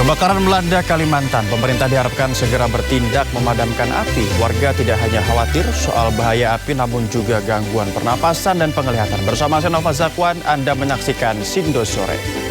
Kebakaran melanda Kalimantan. Pemerintah diharapkan segera bertindak memadamkan api. Warga tidak hanya khawatir soal bahaya api, namun juga gangguan pernapasan dan penglihatan. Bersama saya Nova Zakwan, Anda menyaksikan Sindo Sore.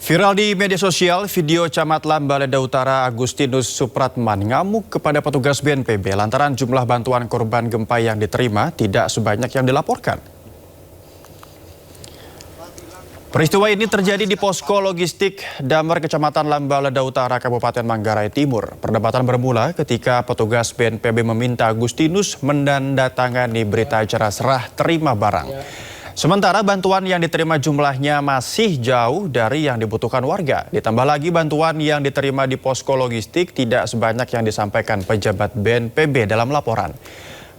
Viral di media sosial, video Camat Lambaleda Utara Agustinus Supratman ngamuk kepada petugas BNPB lantaran jumlah bantuan korban gempa yang diterima tidak sebanyak yang dilaporkan. Peristiwa ini terjadi di posko logistik Damar Kecamatan Lambaleda Utara, Kabupaten Manggarai Timur. Perdebatan bermula ketika petugas BNPB meminta Agustinus menandatangani berita acara serah terima barang. Sementara bantuan yang diterima jumlahnya masih jauh dari yang dibutuhkan warga. Ditambah lagi bantuan yang diterima di posko logistik tidak sebanyak yang disampaikan pejabat BNPB dalam laporan.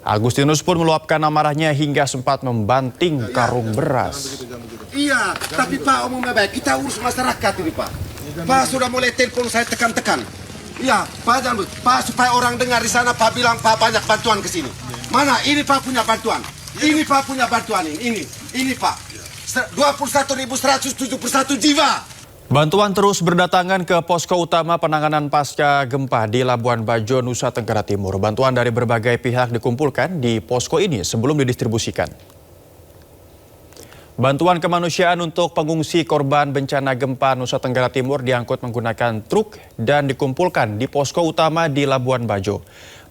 Agustinus pun meluapkan amarahnya hingga sempat membanting karung beras. Iya, tapi Pak umumnya baik, kita urus masyarakat ini Pak. Pak sudah mulai telepon saya tekan-tekan. Iya, Pak jangan Pak supaya orang dengar di sana Pak bilang Pak banyak bantuan ke sini. Mana ini Pak punya bantuan. Ini Pak punya bantuan ini Pak. 21.171 jiwa. Bantuan terus berdatangan ke posko utama penanganan pasca gempa di Labuan Bajo, Nusa Tenggara Timur. Bantuan dari berbagai pihak dikumpulkan di posko ini sebelum didistribusikan. Bantuan kemanusiaan untuk pengungsi korban bencana gempa Nusa Tenggara Timur diangkut menggunakan truk dan dikumpulkan di posko utama di Labuan Bajo.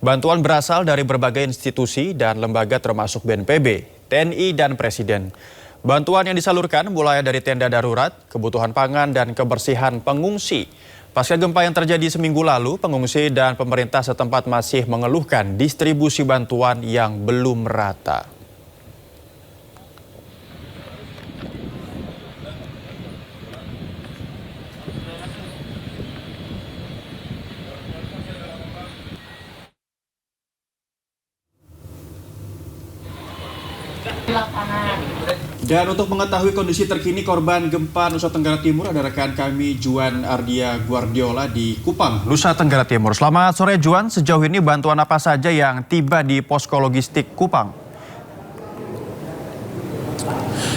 Bantuan berasal dari berbagai institusi dan lembaga termasuk BNPB, TNI, dan Presiden. Bantuan yang disalurkan mulai dari tenda darurat, kebutuhan pangan, dan kebersihan pengungsi. Pasca gempa yang terjadi seminggu lalu, pengungsi dan pemerintah setempat masih mengeluhkan distribusi bantuan yang belum merata. Dan untuk mengetahui kondisi terkini korban gempa Nusa Tenggara Timur, ada rekan kami Juan Ardia Guardiola di Kupang, Nusa Tenggara Timur. Selamat sore Juan, sejauh ini bantuan apa saja yang tiba di posko logistik Kupang?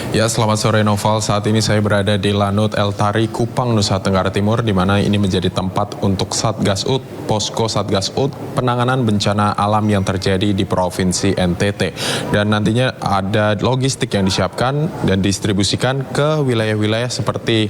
Ya, selamat sore Noval. Saat ini saya berada di Lanut Eltari, Kupang, Nusa Tenggara Timur, di mana ini menjadi tempat untuk Satgas UD, posko Satgas UD, penanganan bencana alam yang terjadi di Provinsi NTT. Dan nantinya ada logistik yang disiapkan dan distribusikan ke wilayah-wilayah seperti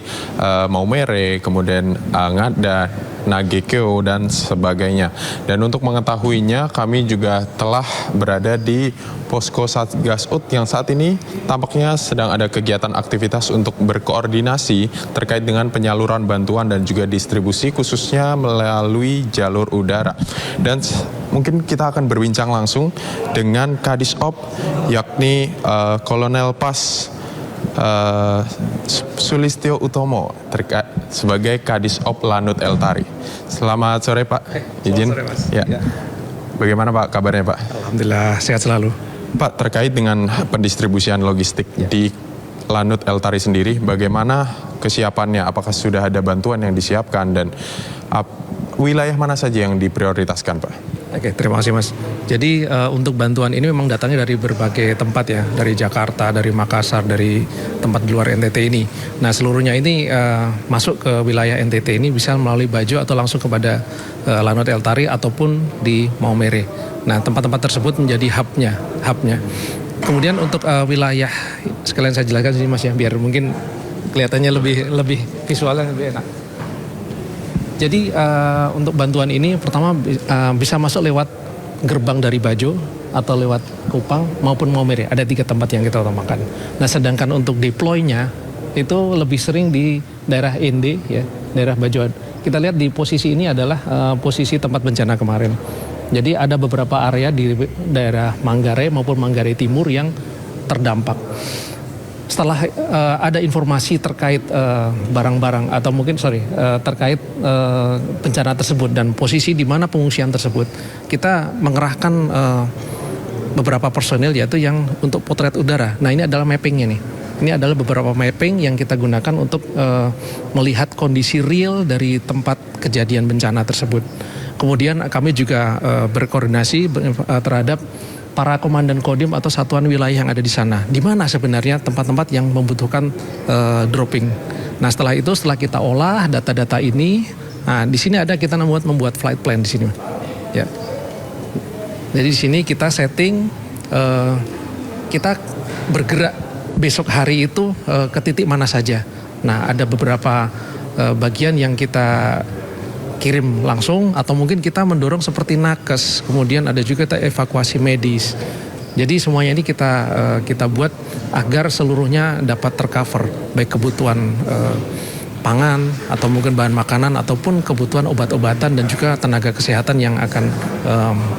Maumere, kemudian Ngada, Nagekeo, dan sebagainya. Dan untuk mengetahuinya, kami juga telah berada di posko Satgas UD yang saat ini tampaknya sedang ada kegiatan aktivitas untuk berkoordinasi terkait dengan penyaluran bantuan dan juga distribusi khususnya melalui jalur udara. Dan mungkin kita akan berbincang langsung dengan Kadisop yakni Kolonel Pas Sulistyo Utomo sebagai Kadisop Lanut Eltari. Selamat sore Pak. Izin. Selamat sore Mas. Ya. Bagaimana Pak kabarnya Pak? Alhamdulillah sehat selalu. Pak, terkait dengan pendistribusian logistik di Lanut Eltari sendiri, bagaimana kesiapannya? Apakah sudah ada bantuan yang disiapkan dan wilayah mana saja yang diprioritaskan Pak? Oke, terima kasih Mas. Jadi untuk bantuan ini memang datangnya dari berbagai tempat ya, dari Jakarta, dari Makassar, dari tempat di luar NTT ini. Nah seluruhnya ini masuk ke wilayah NTT ini bisa melalui Bajo atau langsung kepada Lanut Eltari ataupun di Maumere. Nah tempat-tempat tersebut menjadi hubnya. Kemudian untuk wilayah, sekalian saya jelaskan sini Mas ya, biar mungkin kelihatannya lebih visualnya lebih enak. Jadi untuk bantuan ini pertama bisa masuk lewat gerbang dari Bajo atau lewat Kupang maupun Maumere. Ada 3 tempat yang kita utamakan. Nah sedangkan untuk deploy-nya itu lebih sering di daerah ND ya, daerah Bajo. Kita lihat di posisi ini adalah posisi tempat bencana kemarin. Jadi ada beberapa area di daerah Manggarai maupun Manggarai Timur yang terdampak. Setelah ada informasi terkait barang-barang atau mungkin terkait bencana tersebut dan posisi di mana pengungsian tersebut, kita mengerahkan beberapa personil yaitu yang untuk potret udara. Nah, ini adalah mappingnya nih. Ini adalah beberapa mapping yang kita gunakan untuk melihat kondisi real dari tempat kejadian bencana tersebut. Kemudian kami juga berkoordinasi terhadap para komandan kodim atau satuan wilayah yang ada di sana. Di mana sebenarnya tempat-tempat yang membutuhkan dropping. Nah, setelah itu, setelah kita olah data-data ini, nah di sini ada kita membuat flight plan di sini. Ya. Jadi di sini kita setting, kita bergerak besok hari itu ke titik mana saja. Nah, ada beberapa bagian yang kita kirim langsung atau mungkin kita mendorong seperti nakes, kemudian ada juga kita evakuasi medis. Jadi semuanya ini kita buat agar seluruhnya dapat tercover, baik kebutuhan pangan atau mungkin bahan makanan ataupun kebutuhan obat-obatan dan juga tenaga kesehatan yang akan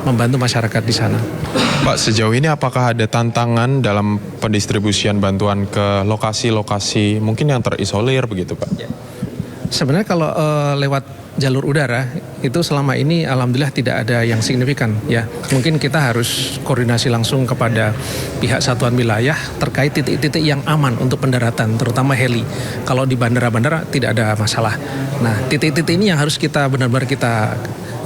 membantu masyarakat di sana. Pak, sejauh ini apakah ada tantangan dalam pendistribusian bantuan ke lokasi-lokasi mungkin yang terisolir begitu, Pak? Sebenarnya kalau lewat jalur udara itu selama ini alhamdulillah tidak ada yang signifikan ya. Mungkin kita harus koordinasi langsung kepada pihak satuan wilayah terkait titik-titik yang aman untuk pendaratan, terutama heli. Kalau di bandara-bandara tidak ada masalah. Nah, titik-titik ini yang harus kita benar-benar kita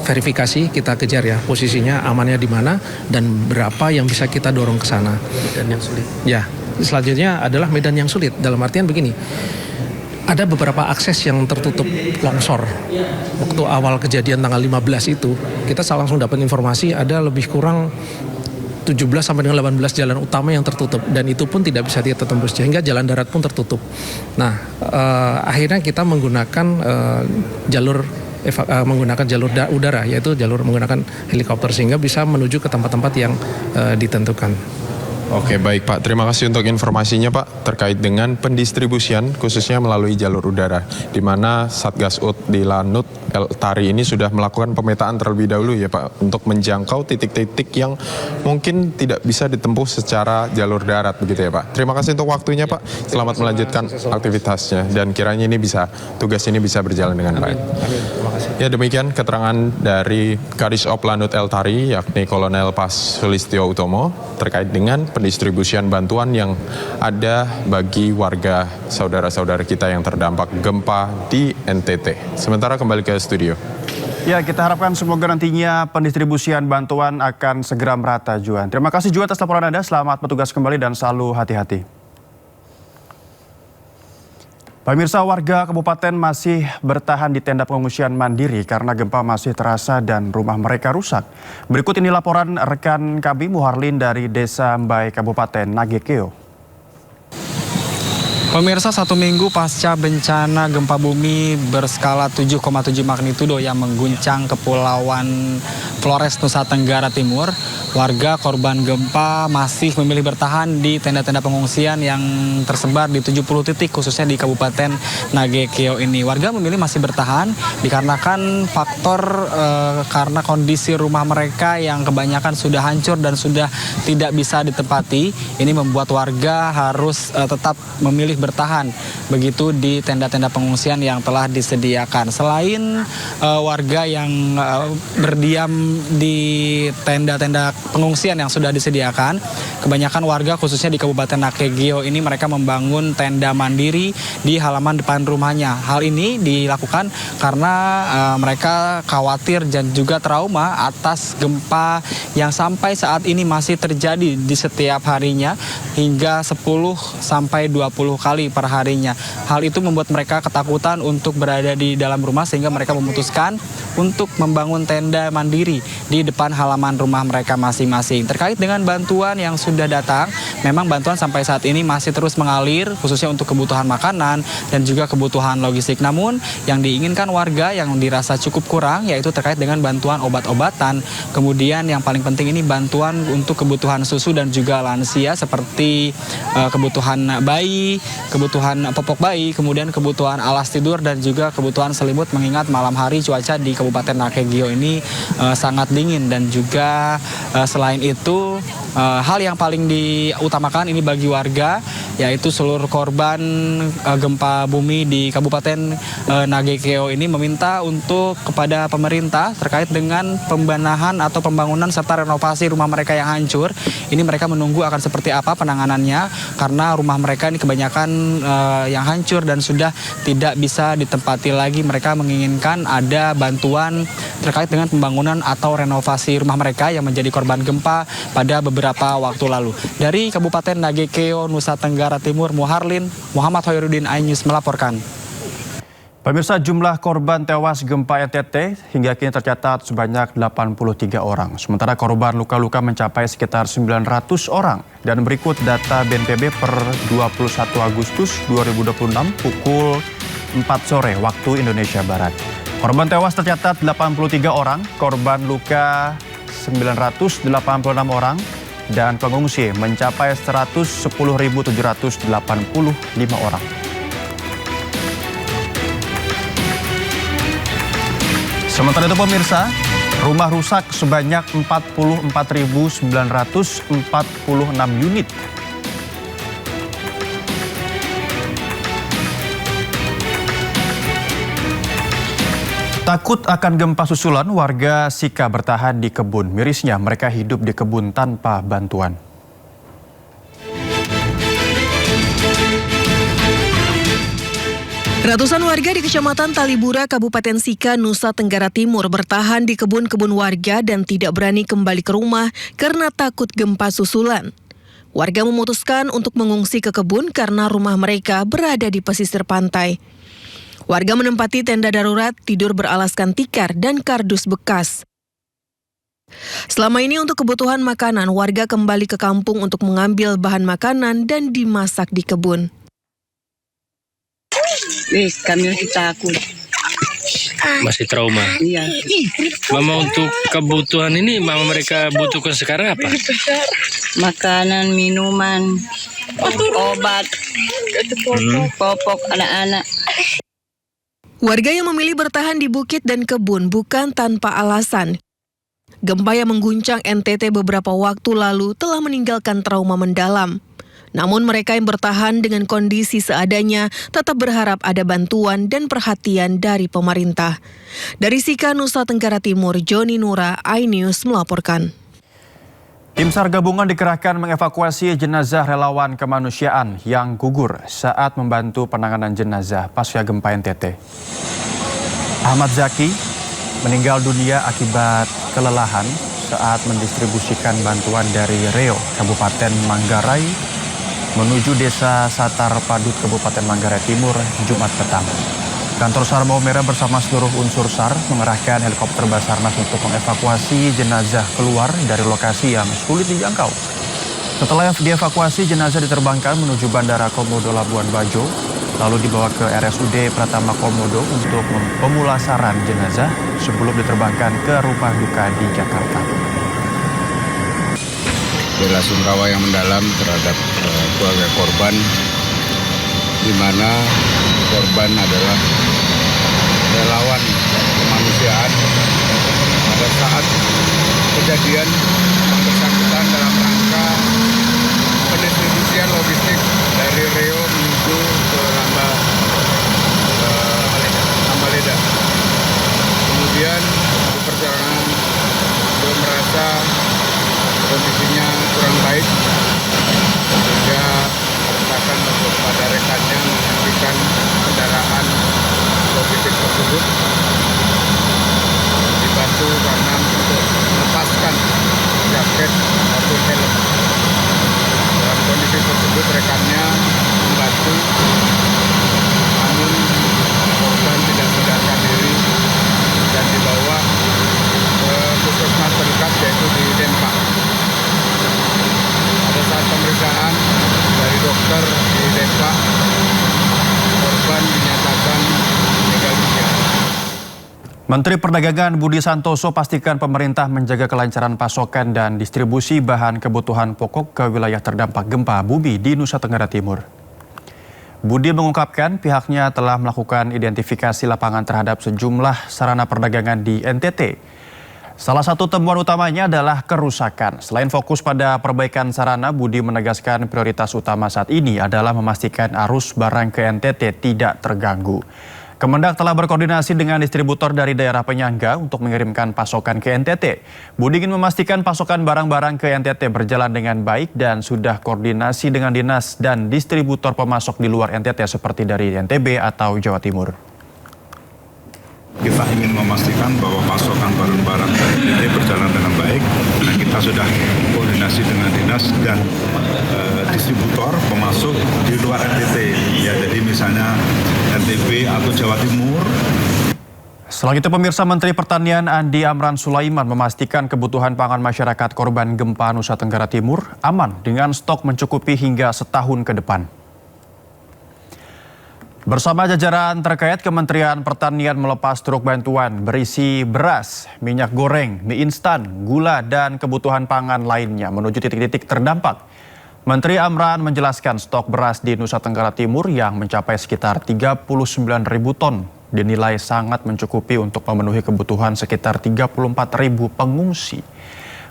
verifikasi, kita kejar ya posisinya amannya di mana dan berapa yang bisa kita dorong ke sana. Medan yang sulit. Ya, selanjutnya adalah medan yang sulit. Dalam artian begini. Ada beberapa akses yang tertutup longsor. Waktu awal kejadian tanggal 15 itu, kita langsung dapat informasi ada lebih kurang 17 sampai dengan 18 jalan utama yang tertutup dan itu pun tidak bisa kita tembus sehingga jalan darat pun tertutup. Nah, akhirnya kita menggunakan menggunakan jalur udara, yaitu jalur menggunakan helikopter sehingga bisa menuju ke tempat-tempat yang ditentukan. Oke, baik Pak. Terima kasih untuk informasinya Pak terkait dengan pendistribusian khususnya melalui jalur udara di mana Satgas UD di Lanut Eltari ini sudah melakukan pemetaan terlebih dahulu ya Pak untuk menjangkau titik-titik yang mungkin tidak bisa ditempuh secara jalur darat begitu ya Pak. Terima kasih untuk waktunya Pak. Selamat melanjutkan aktivitasnya dan kiranya tugas ini bisa berjalan dengan baik. Ya, demikian keterangan dari Kadishop Lanut Eltari yakni Kolonel Pas Sulistyo Utomo terkait dengan pendistribusian bantuan yang ada bagi warga saudara-saudara kita yang terdampak gempa di NTT. Sementara kembali ke studio. Ya, kita harapkan semoga nantinya pendistribusian bantuan akan segera merata, Juan. Terima kasih juga atas laporan Anda. Selamat bertugas kembali dan selalu hati-hati. Pemirsa, warga kabupaten masih bertahan di tenda pengungsian mandiri karena gempa masih terasa dan rumah mereka rusak. Berikut ini laporan rekan kami Muharlin dari Desa Mbai, Kabupaten Nagekeo. Pemirsa, 1 minggu pasca bencana gempa bumi berskala 7,7 magnitudo yang mengguncang Kepulauan Flores, Nusa Tenggara Timur, warga korban gempa masih memilih bertahan di tenda-tenda pengungsian yang tersebar di 70 titik khususnya di Kabupaten Nagekeo ini. Warga memilih masih bertahan dikarenakan faktor karena kondisi rumah mereka yang kebanyakan sudah hancur dan sudah tidak bisa ditempati. Ini membuat warga harus tetap memilih bertahan begitu di tenda-tenda pengungsian yang telah disediakan. Selain warga yang berdiam di tenda-tenda pengungsian yang sudah disediakan, kebanyakan warga khususnya di Kabupaten Nagekeo ini mereka membangun tenda mandiri di halaman depan rumahnya. Hal ini dilakukan karena mereka khawatir dan juga trauma atas gempa yang sampai saat ini masih terjadi di setiap harinya hingga 10 sampai 20 kali per harinya. Hal itu membuat mereka ketakutan untuk berada di dalam rumah sehingga mereka memutuskan untuk membangun tenda mandiri di depan halaman rumah mereka masing-masing. Terkait dengan bantuan yang sudah datang, memang bantuan sampai saat ini masih terus mengalir khususnya untuk kebutuhan makanan dan juga kebutuhan logistik. Namun yang diinginkan warga yang dirasa cukup kurang yaitu terkait dengan bantuan obat-obatan. Kemudian yang paling penting ini bantuan untuk kebutuhan susu dan juga lansia seperti kebutuhan bayi, kebutuhan popok bayi, kemudian kebutuhan alas tidur dan juga kebutuhan selimut mengingat malam hari cuaca di Kabupaten Nagekeo ini sangat dingin dan juga selain itu hal yang paling diutamakan ini bagi warga, yaitu seluruh korban gempa bumi di Kabupaten Nagekeo ini meminta untuk kepada pemerintah terkait dengan pembenahan atau pembangunan serta renovasi rumah mereka yang hancur. Ini mereka menunggu akan seperti apa penanganannya, karena rumah mereka ini kebanyakan yang hancur dan sudah tidak bisa ditempati lagi. Mereka menginginkan ada bantuan terkait dengan pembangunan atau renovasi rumah mereka yang menjadi korban gempa pada beberapa waktu lalu. Dari Kabupaten Nagekeo, Nusa Tenggara Timur, Muhammad Hoirudin, iNews melaporkan. Pemirsa, jumlah korban tewas gempa NTT hingga kini tercatat sebanyak 83 orang. Sementara korban luka-luka mencapai sekitar 900 orang. Dan berikut data BNPB per 21 Agustus 2026 pukul 4 sore waktu Indonesia Barat. Korban tewas tercatat 83 orang, korban luka 986 orang, dan pengungsi mencapai 110.785 orang. Sementara itu pemirsa, rumah rusak sebanyak 44.946 unit. Takut akan gempa susulan, warga Sika bertahan di kebun. Mirisnya, mereka hidup di kebun tanpa bantuan. Ratusan warga di Kecamatan Talibura, Kabupaten Sika, Nusa Tenggara Timur bertahan di kebun-kebun warga dan tidak berani kembali ke rumah karena takut gempa susulan. Warga memutuskan untuk mengungsi ke kebun karena rumah mereka berada di pesisir pantai. Warga menempati tenda darurat, tidur beralaskan tikar dan kardus bekas. Selama ini untuk kebutuhan makanan, warga kembali ke kampung untuk mengambil bahan makanan dan dimasak di kebun. Kami masih takut. Masih trauma. Iya. Mama, untuk kebutuhan ini mama mereka butuhkan sekarang apa? Makanan, minuman, obat, popok anak-anak. Warga yang memilih bertahan di bukit dan kebun bukan tanpa alasan. Gempa yang mengguncang NTT beberapa waktu lalu telah meninggalkan trauma mendalam. Namun mereka yang bertahan dengan kondisi seadanya tetap berharap ada bantuan dan perhatian dari pemerintah. Dari Sika, Nusa Tenggara Timur, Joni Nura, iNews melaporkan. Tim SAR gabungan dikerahkan mengevakuasi jenazah relawan kemanusiaan yang gugur saat membantu penanganan jenazah pasca gempa NTT. Ahmad Zaki meninggal dunia akibat kelelahan saat mendistribusikan bantuan dari Reo, Kabupaten Manggarai, menuju Desa Satar Padut, Kabupaten Manggarai Timur, Jumat petang. Kantor SAR Maumere bersama seluruh unsur SAR mengerahkan helikopter Basarnas untuk mengevakuasi jenazah keluar dari lokasi yang sulit dijangkau. Setelah dievakuasi, jenazah diterbangkan menuju Bandara Komodo Labuan Bajo, lalu dibawa ke RSUD Pratama Komodo untuk pemulasaran jenazah sebelum diterbangkan ke rumah duka di Jakarta. Bela sungkawa yang mendalam terhadap keluarga korban, di mana korban adalah relawan kemanusiaan. Pada saat kejadian yang bersangkutan dalam rangka pendistribusian logistik dari Reo menuju ke Lambaleda. Kemudian di perjalanan beliau merasa kondisinya kurang baik, sehingga memerintahkan kepada rekannya menghentikan kendaraan logistik tersebut, dibantu karena untuk melepaskan jaket maupun helm. Dalam kondisi tersebut rekannya membantu, namun korban tidak sadarkan diri dan dibawa ke puskesmas terdekat, yaitu di Dempak. Pada saat pemeriksaan dari dokter di Dempak, korban dinyatakan meninggal dunia. Menteri Perdagangan Budi Santoso pastikan pemerintah menjaga kelancaran pasokan dan distribusi bahan kebutuhan pokok ke wilayah terdampak gempa bumi di Nusa Tenggara Timur. Budi mengungkapkan pihaknya telah melakukan identifikasi lapangan terhadap sejumlah sarana perdagangan di NTT. Salah satu temuan utamanya adalah kerusakan. Selain fokus pada perbaikan sarana, Budi menegaskan prioritas utama saat ini adalah memastikan arus barang ke NTT tidak terganggu. Kemendak telah berkoordinasi dengan distributor dari daerah penyangga untuk mengirimkan pasokan ke NTT. Budi ingin memastikan pasokan barang-barang ke NTT berjalan dengan baik dan sudah koordinasi dengan dinas dan distributor pemasok di luar NTT seperti dari NTB atau Jawa Timur. Kita ingin memastikan bahwa pasokan barang-barang ini berjalan dengan baik. Nah, kita sudah koordinasi dengan dinas dan distributor pemasok di luar NTT. Ya, jadi misalnya NTB atau Jawa Timur. Selain itu, pemirsa, Menteri Pertanian Andi Amran Sulaiman memastikan kebutuhan pangan masyarakat korban gempa Nusa Tenggara Timur aman dengan stok mencukupi hingga setahun ke depan. Bersama jajaran terkait, Kementerian Pertanian melepas truk bantuan berisi beras, minyak goreng, mie instan, gula, dan kebutuhan pangan lainnya menuju titik-titik terdampak. Menteri Amran menjelaskan stok beras di Nusa Tenggara Timur yang mencapai sekitar 39.000 ton dinilai sangat mencukupi untuk memenuhi kebutuhan sekitar 34.000 pengungsi.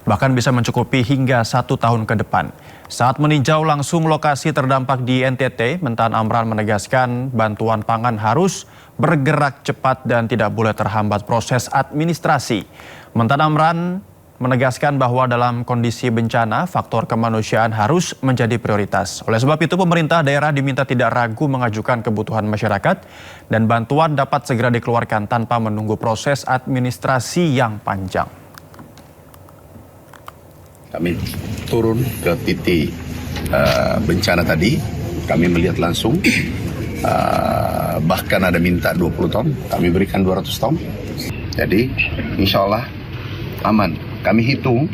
Bahkan bisa mencukupi hingga 1 tahun ke depan. Saat meninjau langsung lokasi terdampak di NTT, Mentan Amran menegaskan bantuan pangan harus bergerak cepat dan tidak boleh terhambat proses administrasi. Mentan Amran menegaskan bahwa dalam kondisi bencana, faktor kemanusiaan harus menjadi prioritas. Oleh sebab itu, pemerintah daerah diminta tidak ragu mengajukan kebutuhan masyarakat dan bantuan dapat segera dikeluarkan tanpa menunggu proses administrasi yang panjang. Kami turun ke titik bencana tadi, kami melihat langsung, bahkan ada minta 20 ton, kami berikan 200 ton. Jadi insya Allah aman. Kami hitung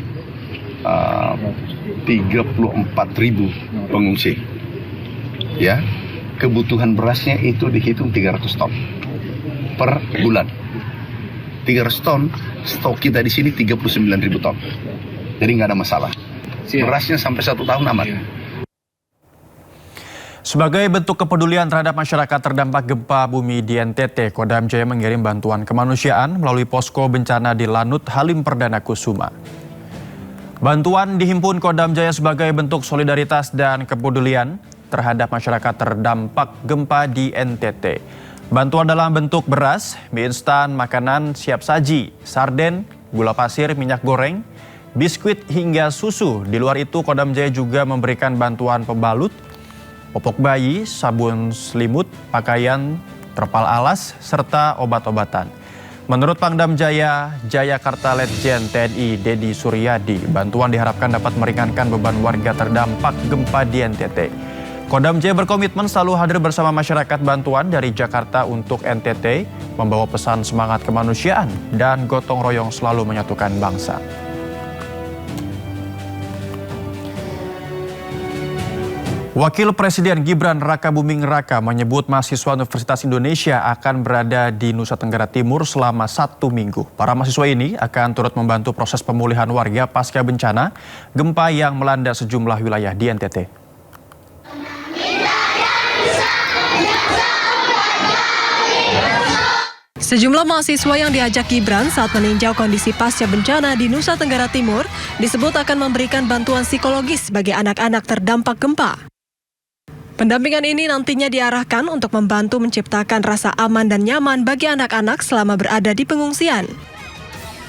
34.000 pengungsi. Ya, kebutuhan berasnya itu dihitung 300 ton per bulan. 300 ton, stok kita di sini 39.000 ton. Jadi nggak ada masalah. Berasnya sampai 1 tahun aman. Sebagai bentuk kepedulian terhadap masyarakat terdampak gempa bumi di NTT, Kodam Jaya mengirim bantuan kemanusiaan melalui posko bencana di Lanut Halim Perdana Kusuma. Bantuan dihimpun Kodam Jaya sebagai bentuk solidaritas dan kepedulian terhadap masyarakat terdampak gempa di NTT. Bantuan dalam bentuk beras, mie instan, makanan siap saji, sarden, gula pasir, minyak goreng, biskuit hingga susu. Di luar itu, Kodam Jaya juga memberikan bantuan pembalut, popok bayi, sabun selimut, pakaian, terpal alas, serta obat-obatan. Menurut Pangdam Jaya, Jayakarta Letjen TNI Dedi Suryadi, bantuan diharapkan dapat meringankan beban warga terdampak gempa di NTT. Kodam Jaya berkomitmen selalu hadir bersama masyarakat bantuan dari Jakarta untuk NTT, membawa pesan semangat kemanusiaan dan gotong royong selalu menyatukan bangsa. Wakil Presiden Gibran Rakabuming Raka menyebut mahasiswa Universitas Indonesia akan berada di Nusa Tenggara Timur selama 1 minggu. Para mahasiswa ini akan turut membantu proses pemulihan warga pasca bencana gempa yang melanda sejumlah wilayah di NTT. Sejumlah mahasiswa yang diajak Gibran saat meninjau kondisi pasca bencana di Nusa Tenggara Timur disebut akan memberikan bantuan psikologis bagi anak-anak terdampak gempa. Pendampingan ini nantinya diarahkan untuk membantu menciptakan rasa aman dan nyaman bagi anak-anak selama berada di pengungsian.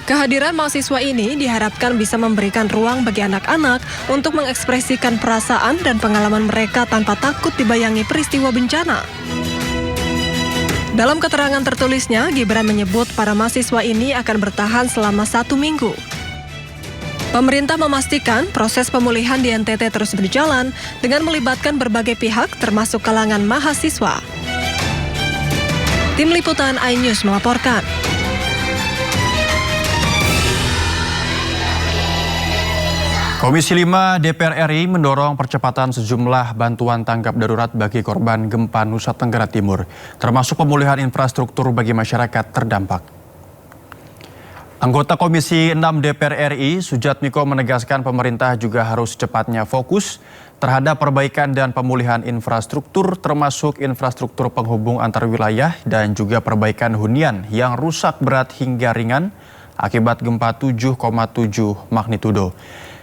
Kehadiran mahasiswa ini diharapkan bisa memberikan ruang bagi anak-anak untuk mengekspresikan perasaan dan pengalaman mereka tanpa takut dibayangi peristiwa bencana. Dalam keterangan tertulisnya, Gibran menyebut para mahasiswa ini akan bertahan selama 1 minggu. Pemerintah memastikan proses pemulihan di NTT terus berjalan dengan melibatkan berbagai pihak termasuk kalangan mahasiswa. Tim Liputan iNews melaporkan. Komisi 5 DPR RI mendorong percepatan sejumlah bantuan tanggap darurat bagi korban gempa Nusa Tenggara Timur, termasuk pemulihan infrastruktur bagi masyarakat terdampak. Anggota Komisi 6 DPR RI, Sujatmiko, menegaskan pemerintah juga harus secepatnya fokus terhadap perbaikan dan pemulihan infrastruktur, termasuk infrastruktur penghubung antar wilayah dan juga perbaikan hunian yang rusak berat hingga ringan akibat gempa 7,7 magnitudo.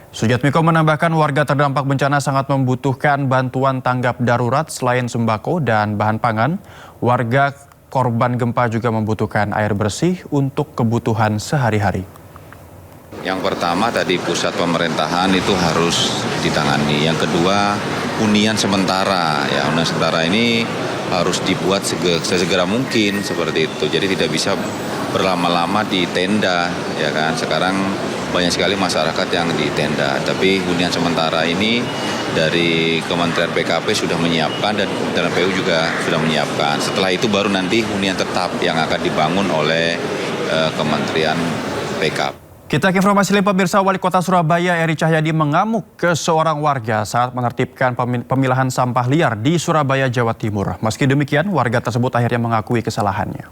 Sujatmiko menambahkan warga terdampak bencana sangat membutuhkan bantuan tanggap darurat selain sembako dan bahan pangan. Warga korban gempa juga membutuhkan air bersih untuk kebutuhan sehari-hari. Yang pertama tadi pusat pemerintahan itu harus ditangani. Yang kedua hunian sementara. Ya, hunian sementara ini harus dibuat sesegera mungkin seperti itu. Jadi tidak bisa berlama-lama di tenda, ya kan. Sekarang banyak sekali masyarakat yang di tenda. Tapi hunian sementara ini dari Kementerian PKP sudah menyiapkan dan Kementerian PU juga sudah menyiapkan. Setelah itu baru nanti hunian tetap yang akan dibangun oleh Kementerian PKP. Kita ke informasi lain, pemirsa. Wali Kota Surabaya Eri Cahyadi mengamuk ke seorang warga saat menertibkan pemilahan sampah liar di Surabaya, Jawa Timur. Meski demikian, warga tersebut akhirnya mengakui kesalahannya.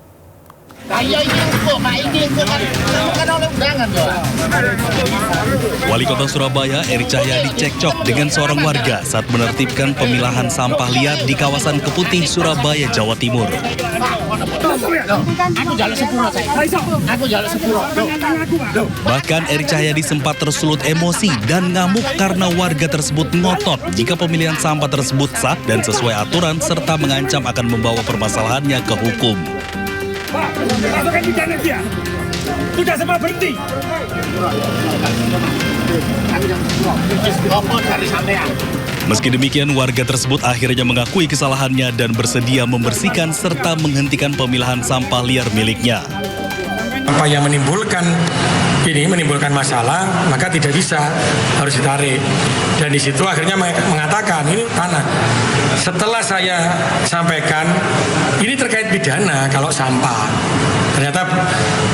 Wali Kota Surabaya Eri Cahyadi cekcok dengan seorang warga saat menertibkan pemilahan sampah liar di kawasan Keputih, Surabaya, Jawa Timur. Bahkan Eri Cahyadi sempat tersulut emosi dan ngamuk karena warga tersebut ngotot jika pemilihan sampah tersebut sah dan sesuai aturan serta mengancam akan membawa permasalahannya ke hukum. Pak, masukkan pidana dia. Sudah semua berhenti. Meski demikian, warga tersebut akhirnya mengakui kesalahannya dan bersedia membersihkan serta menghentikan pemilahan sampah liar miliknya. Apa yang menimbulkan masalah, maka tidak bisa, harus ditarik. Dan di situ akhirnya mengatakan ini tanah. Setelah saya sampaikan, ini terkait pidana kalau sampah. Ternyata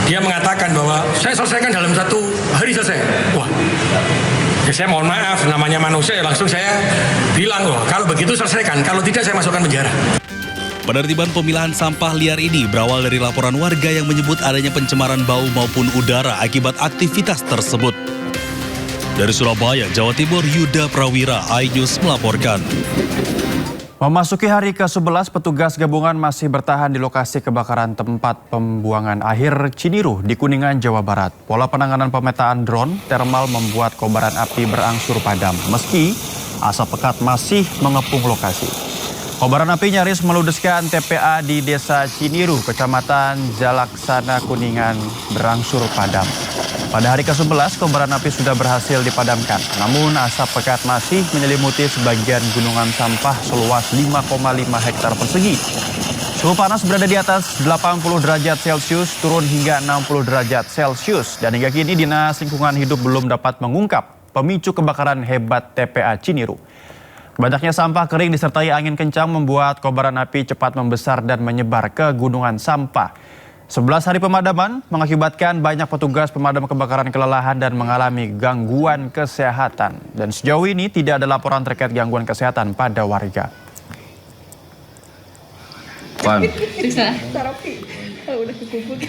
dia mengatakan bahwa saya selesaikan dalam 1 hari selesai. Wah, ya saya mohon maaf, namanya manusia ya langsung saya bilang, wah kalau begitu selesaikan, kalau tidak saya masukkan penjara. Penertiban pemilahan sampah liar ini berawal dari laporan warga yang menyebut adanya pencemaran bau maupun udara akibat aktivitas tersebut. Dari Surabaya, Jawa Timur, Yuda Prawira, iNews melaporkan. Memasuki hari ke-11, petugas gabungan masih bertahan di lokasi kebakaran tempat pembuangan akhir Ciniruh di Kuningan, Jawa Barat. Pola penanganan pemetaan drone thermal membuat kobaran api berangsur padam, meski asap pekat masih mengepung lokasi. Kobaran api nyaris meludeskan TPA di Desa Ciniruh, Kecamatan Jalaksana, Kuningan berangsur padam. Pada hari ke-11, kobaran api sudah berhasil dipadamkan. Namun asap pekat masih menyelimuti sebagian gunungan sampah seluas 5,5 hektar persegi. Suhu panas berada di atas 80 derajat Celcius, turun hingga 60 derajat Celcius. Dan hingga kini Dinas Lingkungan Hidup belum dapat mengungkap pemicu kebakaran hebat TPA Ciniruh. Banyaknya sampah kering disertai angin kencang membuat kobaran api cepat membesar dan menyebar ke gunungan sampah. 11 hari pemadaman mengakibatkan banyak petugas pemadam kebakaran kelelahan dan mengalami gangguan kesehatan. Dan sejauh ini tidak ada laporan terkait gangguan kesehatan pada warga. Bisa. Terapi. Kalau udah kekumpul.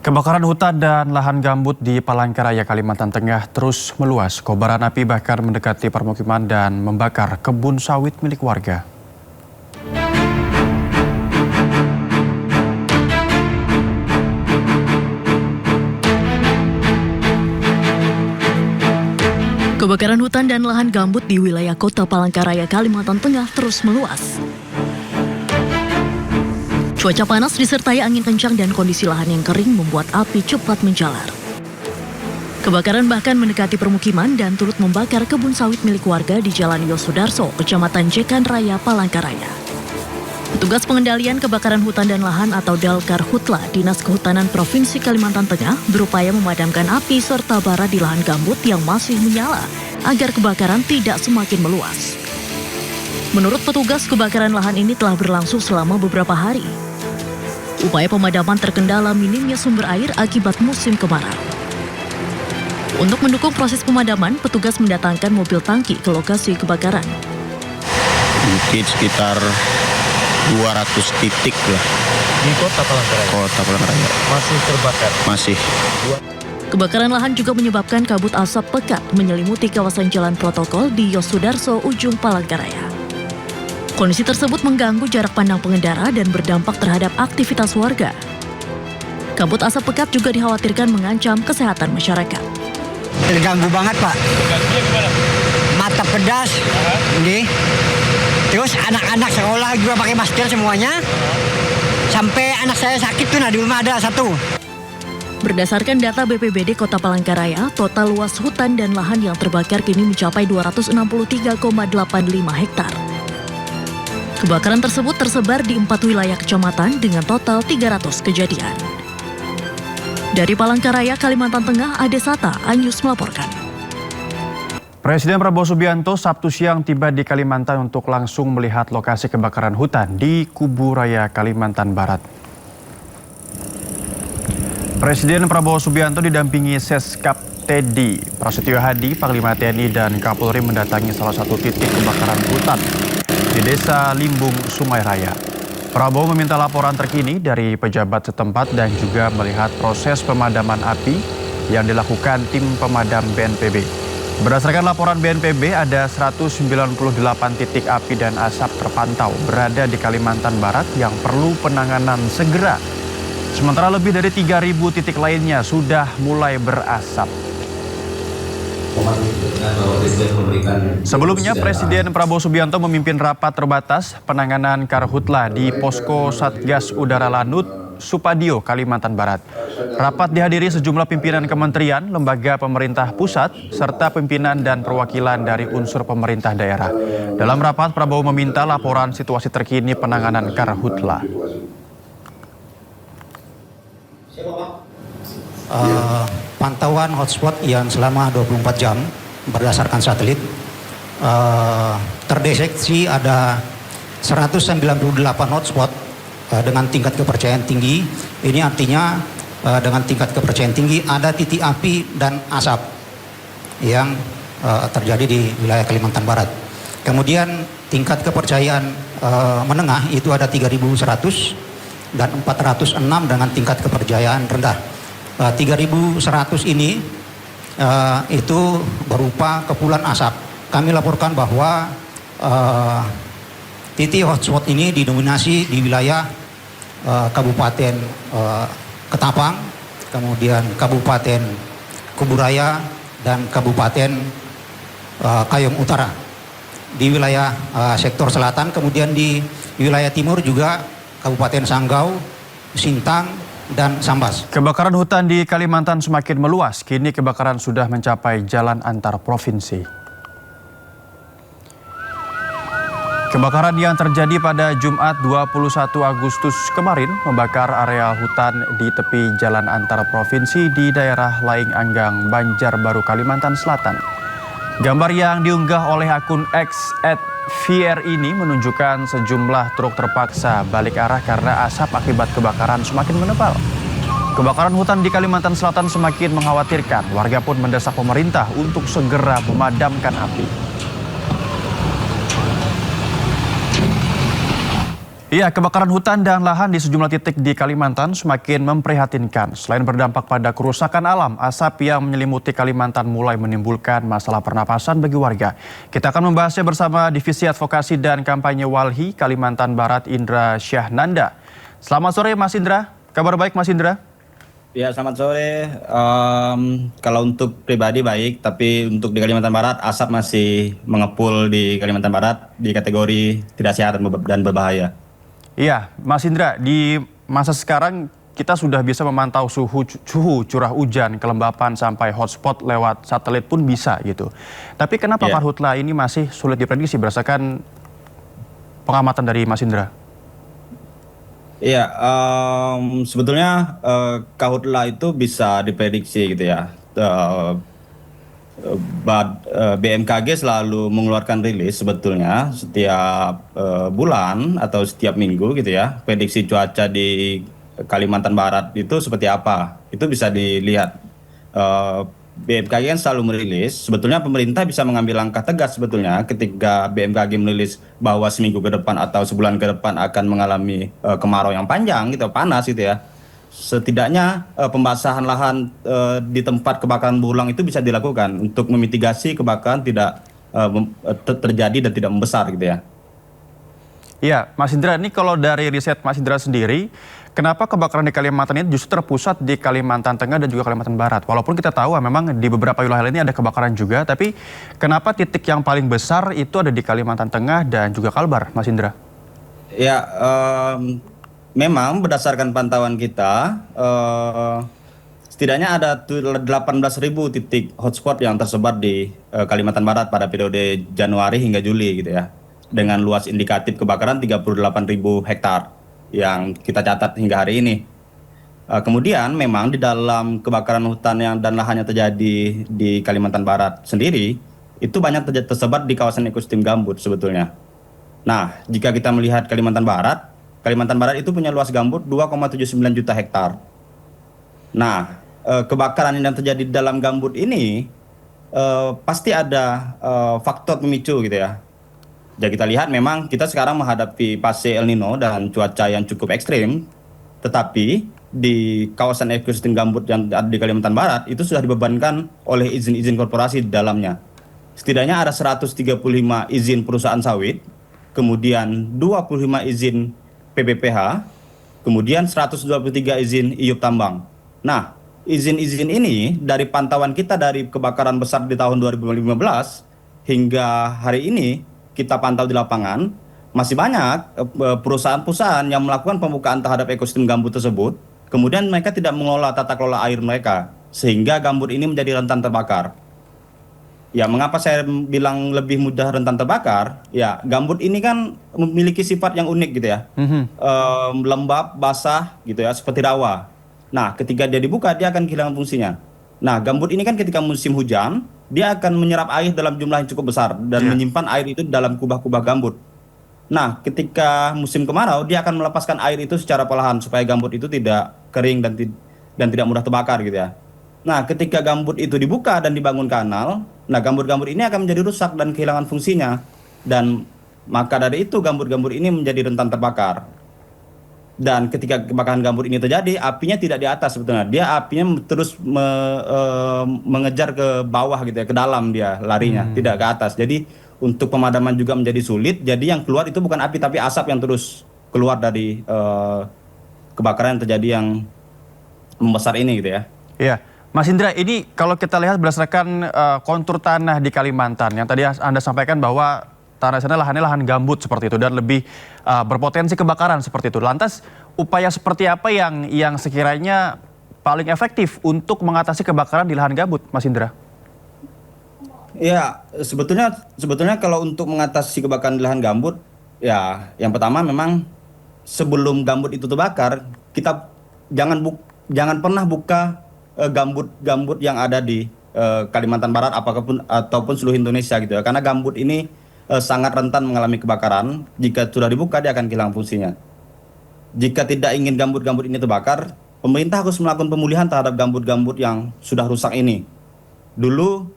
Kebakaran hutan dan lahan gambut di Palangkaraya, Kalimantan Tengah terus meluas. Kobaran api bahkan mendekati permukiman dan membakar kebun sawit milik warga. Kebakaran hutan dan lahan gambut di wilayah Kota Palangkaraya, Kalimantan Tengah terus meluas. Cuaca panas disertai angin kencang dan kondisi lahan yang kering membuat api cepat menjalar. Kebakaran bahkan mendekati permukiman dan turut membakar kebun sawit milik warga di Jalan Yosudarso, Kecamatan Jekan Raya, Palangkaraya. Petugas pengendalian kebakaran hutan dan lahan atau Dalkarhutla, Dinas Kehutanan Provinsi Kalimantan Tengah, berupaya memadamkan api serta bara di lahan gambut yang masih menyala agar kebakaran tidak semakin meluas. Menurut petugas, kebakaran lahan ini telah berlangsung selama beberapa hari. Upaya pemadaman terkendala minimnya sumber air akibat musim kemarau. Untuk mendukung proses pemadaman, petugas mendatangkan mobil tangki ke lokasi kebakaran. Mungkin sekitar 200 titik lah. Di Kota Palangkaraya? Kota Palangkaraya. Masih terbakar? Masih. Kebakaran lahan juga menyebabkan kabut asap pekat menyelimuti kawasan jalan protokol di Yosudarso, ujung Palangkaraya. Kondisi tersebut mengganggu jarak pandang pengendara dan berdampak terhadap aktivitas warga. Kabut asap pekat juga dikhawatirkan mengancam kesehatan masyarakat. Terganggu banget, Pak. Terganggunya gimana? Mata pedas, ini. Terus anak-anak sekolah juga pakai masker semuanya. Sampai anak saya sakit tuh, di rumah ada satu. Berdasarkan data BPBD Kota Palangkaraya, total luas hutan dan lahan yang terbakar kini mencapai 263,85 hektar. Kebakaran tersebut tersebar di 4 wilayah kecamatan dengan total 300 kejadian. Dari Palangkaraya, Kalimantan Tengah, Ade Sata, Anyus melaporkan. Presiden Prabowo Subianto Sabtu siang tiba di Kalimantan untuk langsung melihat lokasi kebakaran hutan di Kubu Raya, Kalimantan Barat. Presiden Prabowo Subianto didampingi Seskap Teddy Prasetyo Hadi, Panglima TNI dan Kapolri mendatangi salah satu titik kebakaran hutan di Desa Limbung, Sungai Raya. Prabowo meminta laporan terkini dari pejabat setempat dan juga melihat proses pemadaman api yang dilakukan tim pemadam BNPB. Berdasarkan laporan BNPB, ada 198 titik api dan asap terpantau berada di Kalimantan Barat yang perlu penanganan segera. Sementara lebih dari 3.000 titik lainnya sudah mulai berasap. Sebelumnya, Presiden Prabowo Subianto memimpin rapat terbatas penanganan Karhutla di Posko Satgas Udara Lanut, Supadio, Kalimantan Barat. Rapat dihadiri sejumlah pimpinan kementerian, lembaga pemerintah pusat, serta pimpinan dan perwakilan dari unsur pemerintah daerah. Dalam rapat, Prabowo meminta laporan situasi terkini penanganan Karhutla. Pantauan hotspot yang selama 24 jam berdasarkan satelit terdeteksi ada 198 hotspot dengan tingkat kepercayaan tinggi. Ini artinya dengan tingkat kepercayaan tinggi ada titik api dan asap yang terjadi di wilayah Kalimantan Barat. Kemudian tingkat kepercayaan menengah itu ada 3.100 dan 406 dengan tingkat kepercayaan rendah. 3.100 ini itu berupa kepulan asap. Kami laporkan bahwa titik hotspot ini didominasi di wilayah Kabupaten Ketapang, kemudian Kabupaten Kubu Raya, dan Kabupaten Kayong Utara. Di wilayah sektor selatan, kemudian di wilayah timur juga Kabupaten Sanggau, Sintang, dan Sambas. Kebakaran hutan di Kalimantan semakin meluas. Kini kebakaran sudah mencapai jalan antar provinsi. Kebakaran yang terjadi pada Jumat 21 Agustus kemarin membakar area hutan di tepi jalan antar provinsi di daerah Laing Anggang, Banjarbaru, Kalimantan Selatan. Gambar yang diunggah oleh akun X @VR ini menunjukkan sejumlah truk terpaksa balik arah karena asap akibat kebakaran semakin menebal. Kebakaran hutan di Kalimantan Selatan semakin mengkhawatirkan. Warga pun mendesak pemerintah untuk segera memadamkan api. Iya, kebakaran hutan dan lahan di sejumlah titik di Kalimantan semakin memprihatinkan. Selain berdampak pada kerusakan alam, asap yang menyelimuti Kalimantan mulai menimbulkan masalah pernapasan bagi warga. Kita akan membahasnya bersama Divisi Advokasi dan Kampanye Walhi Kalimantan Barat, Indra Syahnanda. Selamat sore Mas Indra, kabar baik Mas Indra? Ya, selamat sore. Kalau untuk pribadi baik, tapi untuk di Kalimantan Barat asap masih mengepul di Kalimantan Barat di kategori tidak sehat dan berbahaya. Iya, Mas Indra, di masa sekarang kita sudah bisa memantau suhu curah hujan, kelembapan sampai hotspot lewat satelit pun bisa gitu. Tapi kenapa Karhutla ini masih sulit diprediksi berdasarkan pengamatan dari Mas Indra? Iya, sebetulnya Karhutla itu bisa diprediksi gitu ya. BMKG selalu mengeluarkan rilis sebetulnya setiap bulan atau setiap minggu gitu ya. Prediksi cuaca di Kalimantan Barat itu seperti apa? Itu bisa dilihat. BMKG kan selalu merilis. Sebetulnya pemerintah bisa mengambil langkah tegas sebetulnya ketika BMKG merilis bahwa seminggu ke depan atau sebulan ke depan akan mengalami kemarau yang panjang gitu, panas gitu ya. Setidaknya pembasahan lahan di tempat kebakaran berulang itu bisa dilakukan untuk memitigasi kebakaran tidak terjadi dan tidak membesar gitu ya. Iya, Mas Indra, ini kalau dari riset Mas Indra sendiri, kenapa kebakaran di Kalimantan ini justru terpusat di Kalimantan Tengah dan juga Kalimantan Barat? Walaupun kita tahu memang di beberapa wilayah lainnya ada kebakaran juga, tapi kenapa titik yang paling besar itu ada di Kalimantan Tengah dan juga Kalbar, Mas Indra? Ya, memang berdasarkan pantauan kita, setidaknya ada 18.000 titik hotspot yang tersebar di Kalimantan Barat pada periode Januari hingga Juli gitu ya. Dengan luas indikatif kebakaran 38.000 hektar yang kita catat hingga hari ini. Kemudian memang di dalam kebakaran hutan dan lahan yang terjadi di Kalimantan Barat sendiri, itu banyak tersebar di kawasan ekosistem gambut sebetulnya. Nah, jika kita melihat Kalimantan Barat itu punya luas gambut 2,79 juta hektar. Nah, kebakaran yang terjadi di dalam gambut ini pasti ada faktor pemicu gitu ya. Jadi kita lihat memang kita sekarang menghadapi fase El Nino dan cuaca yang cukup ekstrim, tetapi di kawasan ekosistem gambut yang ada di Kalimantan Barat itu sudah dibebankan oleh izin-izin korporasi di dalamnya. Setidaknya ada 135 izin perusahaan sawit, kemudian 25 izin PBPH, kemudian 123 izin IUP tambang. Nah, izin-izin ini dari pantauan kita dari kebakaran besar di tahun 2015 hingga hari ini kita pantau di lapangan, masih banyak perusahaan-perusahaan yang melakukan pembukaan terhadap ekosistem gambut tersebut, kemudian mereka tidak mengelola tata kelola air mereka, sehingga gambut ini menjadi rentan terbakar. Ya, mengapa saya bilang lebih mudah rentan terbakar? Ya, gambut ini kan memiliki sifat yang unik gitu ya, lembab, basah gitu ya, seperti rawa. Nah, ketika dia dibuka, dia akan kehilangan fungsinya. Nah, gambut ini kan ketika musim hujan, dia akan menyerap air dalam jumlah yang cukup besar dan menyimpan air itu dalam kubah-kubah gambut. Nah, ketika musim kemarau, dia akan melepaskan air itu secara perlahan supaya gambut itu tidak kering dan tidak mudah terbakar gitu ya. Nah, ketika gambut itu dibuka dan dibangun kanal, nah gambut-gambut ini akan menjadi rusak dan kehilangan fungsinya. Dan maka dari itu gambut-gambut ini menjadi rentan terbakar. Dan ketika kebakaran gambut ini terjadi, apinya tidak di atas sebetulnya. Dia apinya terus mengejar ke bawah gitu ya, ke dalam dia larinya, tidak ke atas. Jadi untuk pemadaman juga menjadi sulit. Jadi yang keluar itu bukan api tapi asap yang terus keluar dari kebakaran yang terjadi yang membesar ini gitu ya. Iya, Mas Indra, ini kalau kita lihat berdasarkan kontur tanah di Kalimantan yang tadi Anda sampaikan bahwa tanah sana lahannya lahan gambut seperti itu dan lebih berpotensi kebakaran seperti itu. Lantas upaya seperti apa yang sekiranya paling efektif untuk mengatasi kebakaran di lahan gambut, Mas Indra? Ya, sebetulnya kalau untuk mengatasi kebakaran di lahan gambut, ya yang pertama memang sebelum gambut itu terbakar, kita jangan pernah buka gambut-gambut yang ada di Kalimantan Barat ataupun seluruh Indonesia gitu ya. Karena gambut ini sangat rentan mengalami kebakaran. Jika sudah dibuka, dia akan kehilangan fungsinya. Jika tidak ingin gambut-gambut ini terbakar, pemerintah harus melakukan pemulihan terhadap gambut-gambut yang sudah rusak ini. Dulu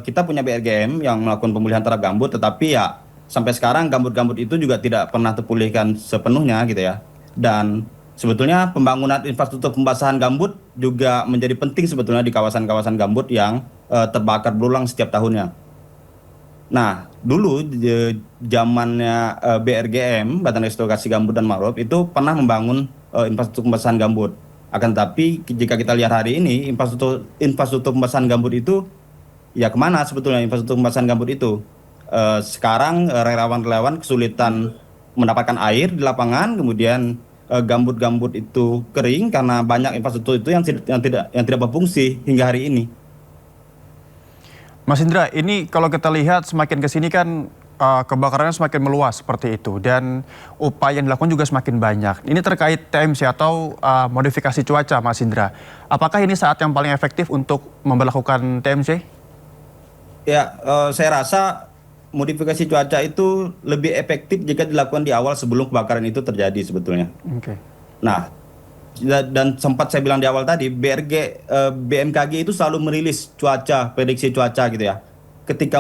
kita punya BRGM yang melakukan pemulihan terhadap gambut, tetapi ya sampai sekarang gambut-gambut itu juga tidak pernah terpulihkan sepenuhnya gitu ya. Dan sebetulnya pembangunan infrastruktur pembasahan gambut juga menjadi penting sebetulnya di kawasan-kawasan gambut yang terbakar berulang setiap tahunnya. Nah, dulu zamannya BRGM, Badan Restorasi Gambut dan Mangrove, itu pernah membangun infrastruktur pembasahan gambut. Akan tetapi jika kita lihat hari ini infrastruktur pembasahan gambut itu ya kemana sebetulnya infrastruktur pembasahan gambut itu? Sekarang relawan-relawan kesulitan mendapatkan air di lapangan, kemudian gambut-gambut itu kering karena banyak infrastruktur itu yang tidak berfungsi hingga hari ini. Mas Indra, ini kalau kita lihat semakin ke sini kan kebakarannya semakin meluas seperti itu dan upaya yang dilakukan juga semakin banyak. Ini terkait TMC atau modifikasi cuaca, Mas Indra. Apakah ini saat yang paling efektif untuk memberlakukan TMC? Ya, saya rasa modifikasi cuaca itu lebih efektif jika dilakukan di awal sebelum kebakaran itu terjadi sebetulnya. Oke. Nah, dan sempat saya bilang di awal tadi, BMKG itu selalu merilis prediksi cuaca gitu ya. Ketika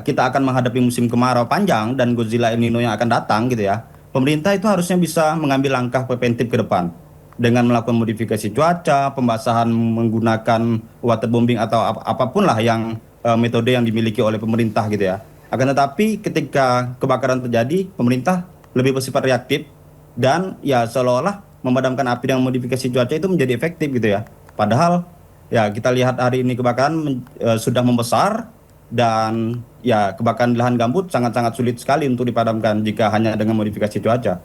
kita akan menghadapi musim kemarau panjang dan Godzilla El Nino yang akan datang gitu ya, pemerintah itu harusnya bisa mengambil langkah preventif ke depan dengan melakukan modifikasi cuaca, pembasahan menggunakan waterbombing atau apapun lah yang metode yang dimiliki oleh pemerintah gitu ya. Akan tetapi ketika kebakaran terjadi, pemerintah lebih bersifat reaktif dan ya seolah-olah memadamkan api dengan modifikasi cuaca itu menjadi efektif gitu ya. Padahal ya kita lihat hari ini kebakaran sudah membesar dan ya kebakaran di lahan gambut sangat-sangat sulit sekali untuk dipadamkan jika hanya dengan modifikasi cuaca.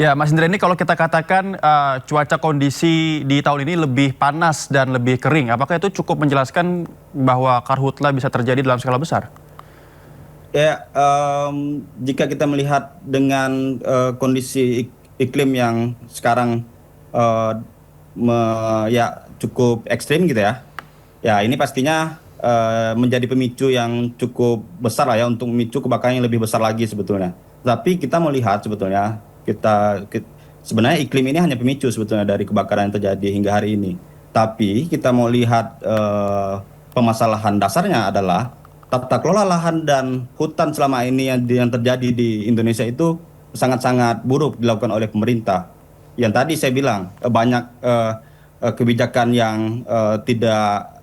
Ya, Mas Indra, ini kalau kita katakan cuaca kondisi di tahun ini lebih panas dan lebih kering, apakah itu cukup menjelaskan bahwa karhutla bisa terjadi dalam skala besar? Ya, jika kita melihat dengan kondisi iklim yang sekarang cukup ekstrim gitu ya, ya ini pastinya menjadi pemicu yang cukup besar lah ya untuk memicu kebakaran yang lebih besar lagi sebetulnya. Tapi kita melihat sebetulnya sebenarnya iklim ini hanya pemicu sebetulnya dari kebakaran yang terjadi hingga hari ini. Tapi kita mau lihat permasalahan dasarnya adalah tata kelola lahan dan hutan selama ini yang terjadi di Indonesia itu sangat-sangat buruk dilakukan oleh pemerintah. Yang tadi saya bilang banyak kebijakan yang tidak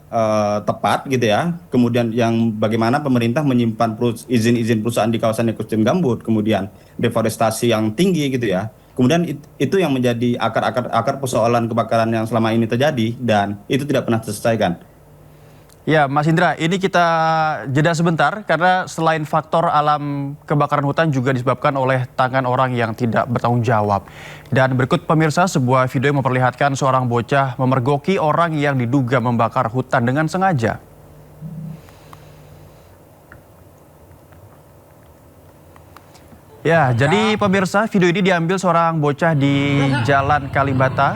tepat gitu ya. Kemudian yang bagaimana pemerintah menyimpan izin-izin perusahaan di kawasan ekosistem gambut, kemudian deforestasi yang tinggi gitu ya. Kemudian itu yang menjadi akar persoalan kebakaran yang selama ini terjadi dan itu tidak pernah terselesaikan. Ya, Mas Indra, ini kita jeda sebentar karena selain faktor alam kebakaran hutan juga disebabkan oleh tangan orang yang tidak bertanggung jawab. Dan berikut pemirsa sebuah video yang memperlihatkan seorang bocah memergoki orang yang diduga membakar hutan dengan sengaja. Ya, jadi pemirsa, video ini diambil seorang bocah di Jalan Kalibata,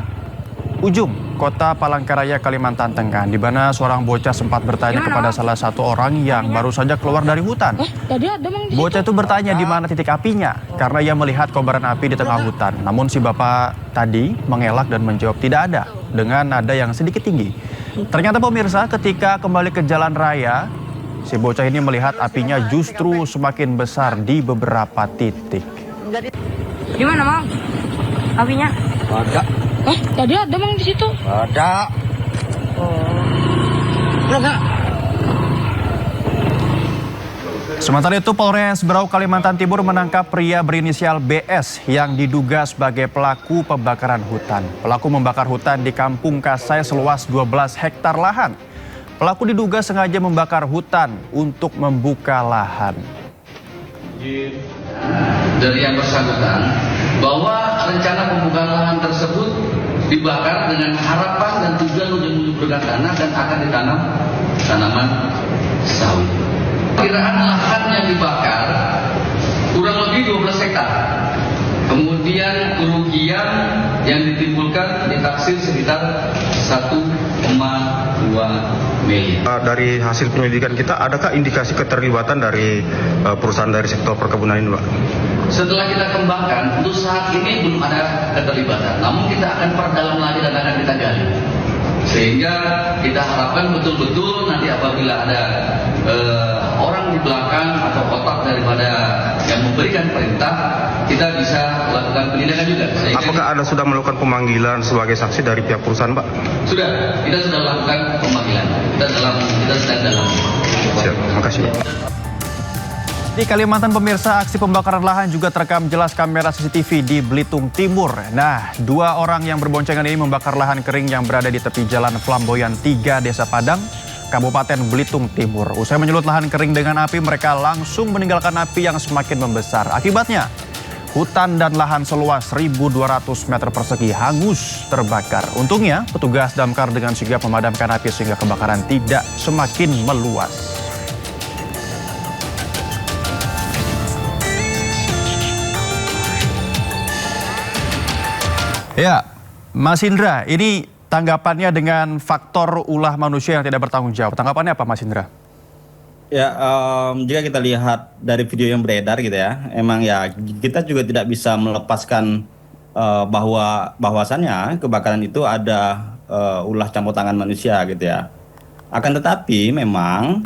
ujung Kota Palangkaraya, Kalimantan Tengah, di mana seorang bocah sempat bertanya kepada salah satu orang yang baru saja keluar dari hutan. Bocah itu bertanya di mana titik apinya karena ia melihat kobaran api di tengah hutan. Namun si bapak tadi mengelak dan menjawab tidak ada dengan nada yang sedikit tinggi. Ternyata pemirsa, ketika kembali ke jalan raya, si bocah ini melihat apinya justru semakin besar di beberapa titik. Di mana, Mang? Apinya? Ada. Tadi ada, Mang, di situ? Ada. Sementara itu, Polres Berau, Kalimantan Timur menangkap pria berinisial BS yang diduga sebagai pelaku pembakaran hutan. Pelaku membakar hutan di Kampung Kasai seluas 12 hektar lahan. Pelaku diduga sengaja membakar hutan untuk membuka lahan. Dari yang bersangkutan bahwa rencana pembukaan lahan tersebut dibakar dengan harapan dan tujuan ujung-ujung berkat tanah dan akan ditanam tanaman sawit. Kiraan lahan yang dibakar kurang lebih 12 hektar. Kemudian kerugian yang ditimbulkan ditaksir sekitar 1,2 miliar. Dari hasil penyelidikan kita, adakah indikasi keterlibatan dari perusahaan dari sektor perkebunan ini, Pak? Setelah kita kembangkan, untuk saat ini belum ada keterlibatan. Namun kita akan perdalam lagi dan akan kita gali. Sehingga kita harapkan betul-betul nanti apabila ada orang di belakang atau otak daripada diberikan perintah, kita bisa lakukan penindakan juga. Apakah Anda sudah melakukan pemanggilan sebagai saksi dari pihak perusahaan, Pak? Sudah, kita sudah lakukan pemanggilan. Kita sedang dalam. Siap, makasih. Di Kalimantan pemirsa, aksi pembakaran lahan juga terekam jelas kamera CCTV di Belitung Timur. Nah, 2 orang yang berboncengan ini membakar lahan kering yang berada di tepi jalan Flamboyan 3 Desa Padang, Kabupaten Belitung Timur. Usai menyulut lahan kering dengan api, mereka langsung meninggalkan api yang semakin membesar. Akibatnya, hutan dan lahan seluas 1.200 meter persegi hangus terbakar. Untungnya, petugas damkar dengan sigap memadamkan api sehingga kebakaran tidak semakin meluas. Ya, Mas Indra, ini tanggapannya dengan faktor ulah manusia yang tidak bertanggung jawab. Tanggapannya apa, Mas Indra? Ya, jika kita lihat dari video yang beredar gitu ya, emang ya kita juga tidak bisa melepaskan bahwasannya kebakaran itu ada ulah campur tangan manusia gitu ya. Akan tetapi memang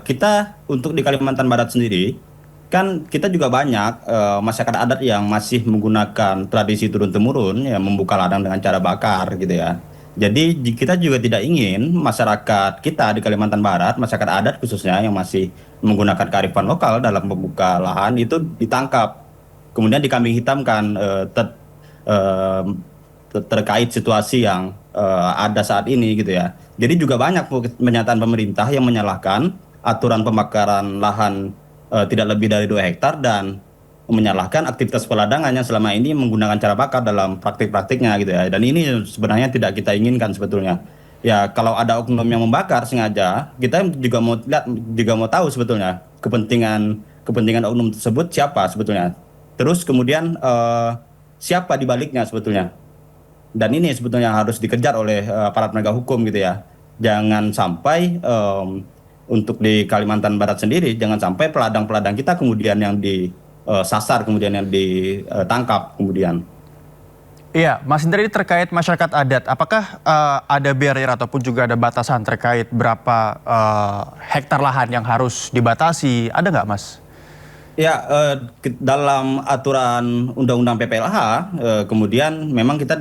kita untuk di Kalimantan Barat sendiri, kan kita juga banyak masyarakat adat yang masih menggunakan tradisi turun-temurun ya, membuka ladang dengan cara bakar gitu ya. Jadi kita juga tidak ingin masyarakat kita di Kalimantan Barat, masyarakat adat khususnya yang masih menggunakan kearifan lokal dalam membuka lahan itu ditangkap, kemudian dikambing hitamkan terkait situasi yang ada saat ini gitu ya. Jadi juga banyak pernyataan pemerintah yang menyalahkan aturan pembakaran lahan tidak lebih dari 2 hektar dan menyalahkan aktivitas peladangan yang selama ini menggunakan cara bakar dalam praktik-praktiknya gitu ya. Dan ini sebenarnya tidak kita inginkan sebetulnya. Ya kalau ada oknum yang membakar sengaja, kita juga mau lihat, juga mau tahu sebetulnya kepentingan oknum tersebut siapa sebetulnya. Terus kemudian siapa di baliknya sebetulnya. Dan ini sebetulnya harus dikejar oleh aparat penegak hukum gitu ya. Jangan sampai untuk di Kalimantan Barat sendiri, jangan sampai peladang-peladang kita kemudian yang disasar, kemudian yang ditangkap kemudian. Iya, Mas Indra, ini terkait masyarakat adat, apakah ada barrier ataupun juga ada batasan terkait berapa hektar lahan yang harus dibatasi? Ada nggak, Mas? Ya, dalam aturan Undang-Undang PPLH, kemudian memang kita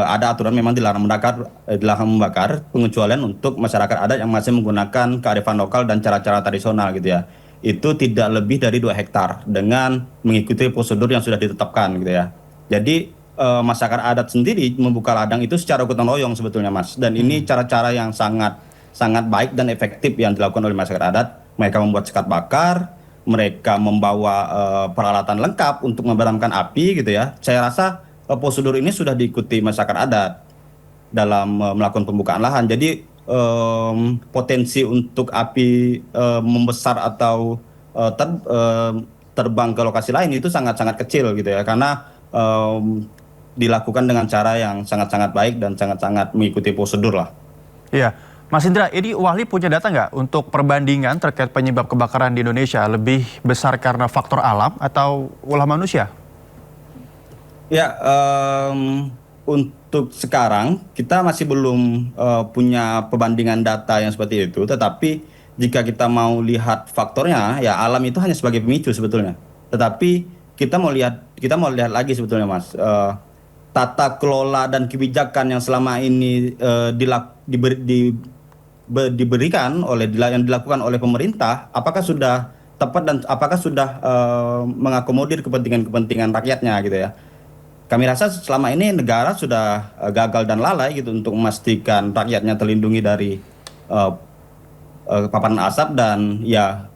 ada aturan memang dilarang membakar, pengecualian untuk masyarakat adat yang masih menggunakan kearifan lokal dan cara-cara tradisional gitu ya. Itu tidak lebih dari 2 hektar dengan mengikuti prosedur yang sudah ditetapkan gitu ya. Jadi masyarakat adat sendiri membuka ladang itu secara gotong royong sebetulnya, Mas. Dan ini cara-cara yang sangat baik dan efektif yang dilakukan oleh masyarakat adat. Mereka membuat sekat bakar, mereka membawa peralatan lengkap untuk memadamkan api gitu ya. Saya rasa prosedur ini sudah diikuti masyarakat adat dalam melakukan pembukaan lahan. Jadi potensi untuk api membesar atau terbang ke lokasi lain itu sangat-sangat kecil gitu ya. Karena dilakukan dengan cara yang sangat-sangat baik dan sangat-sangat mengikuti prosedur lah. Iya. Mas Indra, ini Wahli punya data nggak untuk perbandingan terkait penyebab kebakaran di Indonesia lebih besar karena faktor alam atau ulah manusia? Ya, untuk sekarang kita masih belum punya perbandingan data yang seperti itu. Tetapi jika kita mau lihat faktornya, ya alam itu hanya sebagai pemicu sebetulnya. Tetapi kita mau lihat lagi sebetulnya, Mas. Tata kelola dan kebijakan yang selama ini diberikan yang dilakukan oleh pemerintah, apakah sudah tepat dan apakah sudah mengakomodir kepentingan rakyatnya gitu ya. Kami rasa selama ini negara sudah gagal dan lalai gitu untuk memastikan rakyatnya terlindungi dari paparan asap, dan ya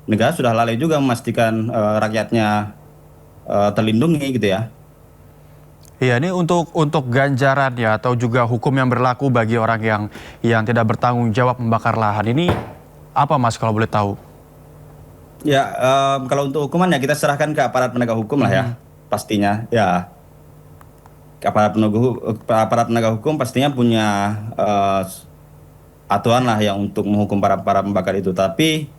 negara sudah lalai juga memastikan rakyatnya terlindungi gitu ya. Iya, ini untuk ganjarannya atau juga hukum yang berlaku bagi orang yang tidak bertanggung jawab membakar lahan ini apa, Mas, kalau boleh tahu? Ya, kalau untuk hukuman ya kita serahkan ke aparat penegak hukum lah ya, pastinya. Ya, aparat penegak hukum pastinya punya aturan lah yang untuk menghukum para pembakar itu. Tapi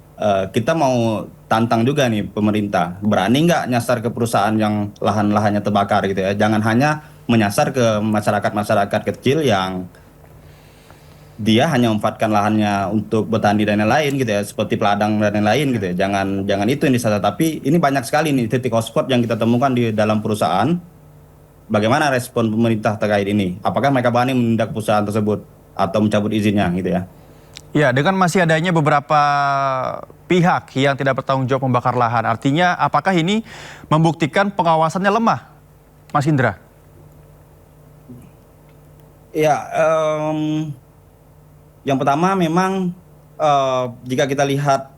kita mau tantang juga nih pemerintah, berani nggak nyasar ke perusahaan yang lahan-lahannya terbakar gitu ya. Jangan hanya menyasar ke masyarakat kecil yang dia hanya memanfaatkan lahannya untuk bertani dan lain-lain gitu ya, seperti peladang dan lain-lain gitu ya. Jangan itu yang disasar. Tapi ini banyak sekali nih titik hotspot yang kita temukan di dalam perusahaan. Bagaimana respon pemerintah terkait ini? Apakah mereka berani menindak perusahaan tersebut atau mencabut izinnya gitu ya? Ya, dengan masih adanya beberapa pihak yang tidak bertanggung jawab membakar lahan, artinya apakah ini membuktikan pengawasannya lemah, Mas Indra? Ya, yang pertama memang jika kita lihat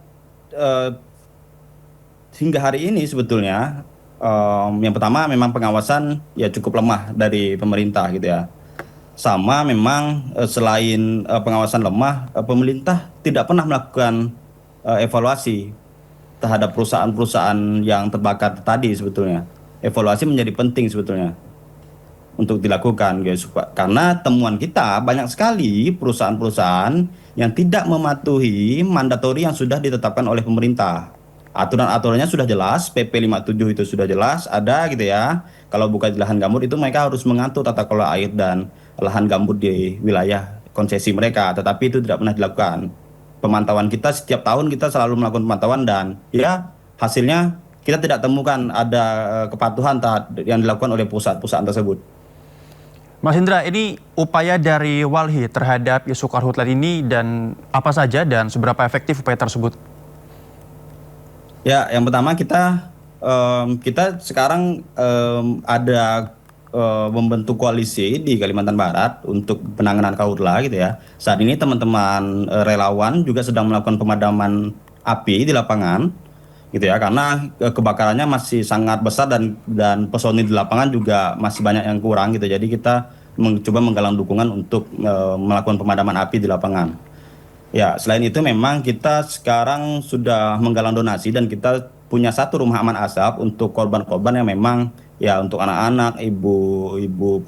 hingga hari ini sebetulnya yang pertama memang pengawasan ya cukup lemah dari pemerintah gitu ya. Sama memang selain pengawasan lemah, pemerintah tidak pernah melakukan evaluasi terhadap perusahaan-perusahaan yang terbakar tadi sebetulnya. Evaluasi menjadi penting sebetulnya untuk dilakukan guys, karena temuan kita banyak sekali perusahaan-perusahaan yang tidak mematuhi mandatori yang sudah ditetapkan oleh pemerintah. Aturan-aturannya sudah jelas, PP 57 itu sudah jelas ada gitu ya. Kalau bukan di lahan gambut itu mereka harus mengatur tata kelola air dan lahan gambut di wilayah konsesi mereka, tetapi itu tidak pernah dilakukan. Pemantauan kita setiap tahun kita selalu melakukan pemantauan dan ya hasilnya kita tidak temukan ada kepatuhan yang dilakukan oleh perusahaan-perusahaan tersebut. Mas Indra, ini upaya dari Walhi terhadap isu karhutla ini dan apa saja dan seberapa efektif upaya tersebut? Ya, yang pertama kita sekarang ada membentuk koalisi di Kalimantan Barat untuk penanganan karhutla gitu ya. Saat ini teman-teman relawan juga sedang melakukan pemadaman api di lapangan gitu ya, karena kebakarannya masih sangat besar dan personil di lapangan juga masih banyak yang kurang gitu. Jadi kita mencoba menggalang dukungan untuk melakukan pemadaman api di lapangan. Ya, selain itu memang kita sekarang sudah menggalang donasi dan kita punya satu rumah aman asap untuk korban-korban yang memang ya untuk anak-anak, ibu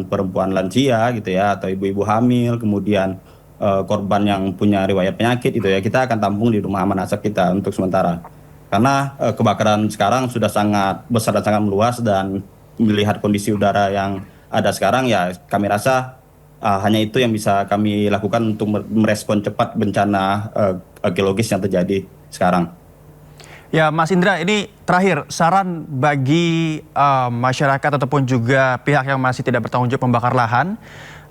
perempuan lansia gitu ya, atau ibu-ibu hamil, kemudian korban yang punya riwayat penyakit itu ya, kita akan tampung di rumah aman asap kita untuk sementara. Karena kebakaran sekarang sudah sangat besar dan sangat meluas, dan melihat kondisi udara yang ada sekarang ya kami rasa hanya itu yang bisa kami lakukan untuk merespon cepat bencana geologis yang terjadi sekarang. Ya, Mas Indra, ini terakhir saran bagi masyarakat ataupun juga pihak yang masih tidak bertanggung jawab membakar lahan,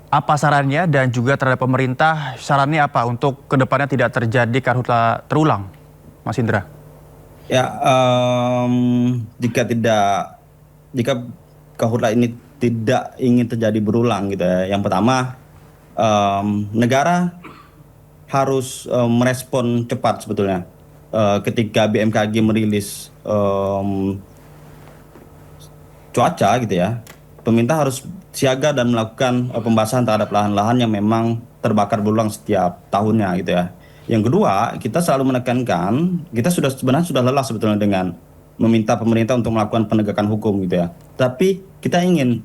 apa sarannya, dan juga terhadap pemerintah sarannya apa untuk kedepannya tidak terjadi karhutla terulang, Mas Indra? Ya, jika karhutla ini tidak ingin terjadi berulang gitu ya. Yang pertama, negara harus merespon cepat sebetulnya. Ketika BMKG merilis cuaca gitu ya, pemerintah harus siaga dan melakukan pembahasan terhadap lahan-lahan yang memang terbakar berulang setiap tahunnya gitu ya. Yang kedua, kita selalu menekankan, kita sebenarnya sudah lelah sebetulnya dengan meminta pemerintah untuk melakukan penegakan hukum gitu ya. Tapi kita ingin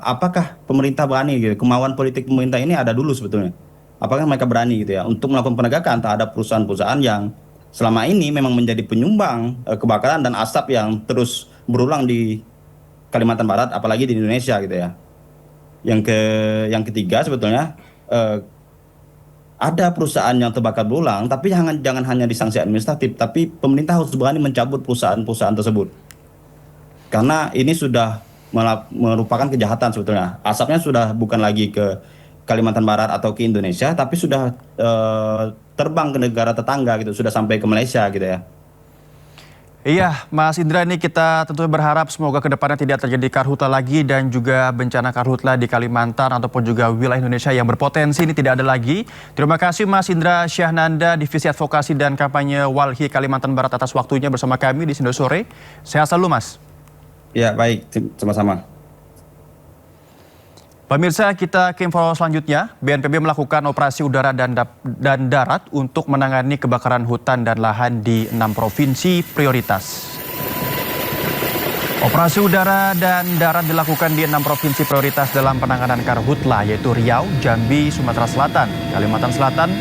apakah pemerintah berani gitu, kemauan politik pemerintah ini ada dulu sebetulnya. Apakah mereka berani gitu ya untuk melakukan penegakan terhadap perusahaan-perusahaan yang selama ini memang menjadi penyumbang kebakaran dan asap yang terus berulang di Kalimantan Barat, apalagi di Indonesia gitu ya. Yang ketiga sebetulnya ada perusahaan yang terbakar berulang, tapi jangan hanya disanksi administratif, tapi pemerintah harus berani mencabut perusahaan-perusahaan tersebut. Karena ini sudah merupakan kejahatan sebetulnya. Asapnya sudah bukan lagi ke Kalimantan Barat atau ke Indonesia, tapi sudah terbang ke negara tetangga gitu, sudah sampai ke Malaysia gitu ya. Iya, Mas Indra, ini kita tentu berharap semoga kedepannya tidak terjadi karhutla lagi dan juga bencana karhutla di Kalimantan ataupun juga wilayah Indonesia yang berpotensi ini tidak ada lagi. Terima kasih Mas Indra Syahnanda, Divisi Advokasi dan Kampanye Walhi Kalimantan Barat atas waktunya bersama kami di Sindo Sore. Sehat selalu, Mas. Ya, baik, sama-sama. Pemirsa, kita ke info selanjutnya. BNPB melakukan operasi udara dan darat untuk menangani kebakaran hutan dan lahan di 6 provinsi prioritas. Operasi udara dan darat dilakukan di 6 provinsi prioritas dalam penanganan karhutla, yaitu Riau, Jambi, Sumatera Selatan, Kalimantan Selatan,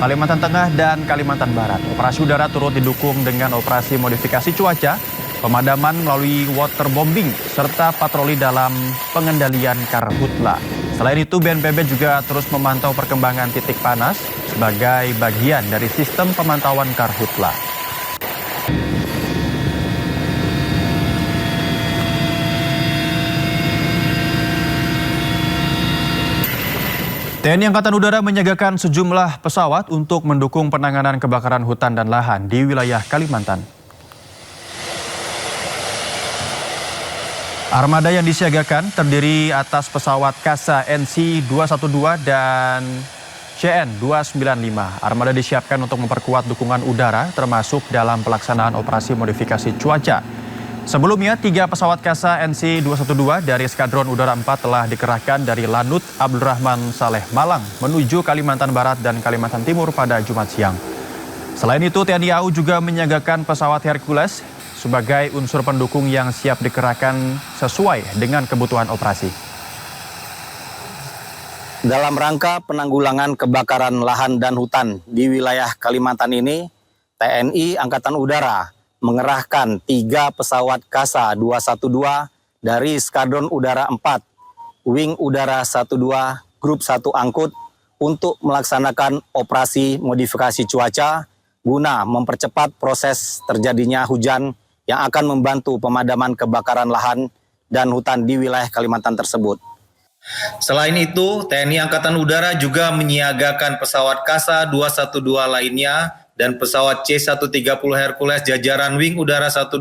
Kalimantan Tengah, dan Kalimantan Barat. Operasi udara turut didukung dengan operasi modifikasi cuaca, pemadaman melalui waterbombing, serta patroli dalam pengendalian karhutla. Selain itu, BNPB juga terus memantau perkembangan titik panas sebagai bagian dari sistem pemantauan Karhutla. TNI Angkatan Udara menyiagakan sejumlah pesawat untuk mendukung penanganan kebakaran hutan dan lahan di wilayah Kalimantan. Armada yang disiagakan terdiri atas pesawat Kasa NC-212 dan CN-295. Armada disiapkan untuk memperkuat dukungan udara termasuk dalam pelaksanaan operasi modifikasi cuaca. Sebelumnya, 3 pesawat Kasa NC-212 dari Skadron Udara 4 telah dikerahkan dari Lanut Abdurrahman Saleh Malang menuju Kalimantan Barat dan Kalimantan Timur pada Jumat siang. Selain itu, TNI AU juga menyiagakan pesawat Hercules sebagai unsur pendukung yang siap dikerahkan sesuai dengan kebutuhan operasi. Dalam rangka penanggulangan kebakaran lahan dan hutan di wilayah Kalimantan ini, TNI Angkatan Udara mengerahkan 3 pesawat Kasa 212 dari Skadron Udara 4, Wing Udara 12, Grup 1 Angkut untuk melaksanakan operasi modifikasi cuaca guna mempercepat proses terjadinya hujan yang akan membantu pemadaman kebakaran lahan dan hutan di wilayah Kalimantan tersebut. Selain itu, TNI Angkatan Udara juga menyiagakan pesawat Kasa 212 lainnya dan pesawat C-130 Hercules jajaran Wing Udara 12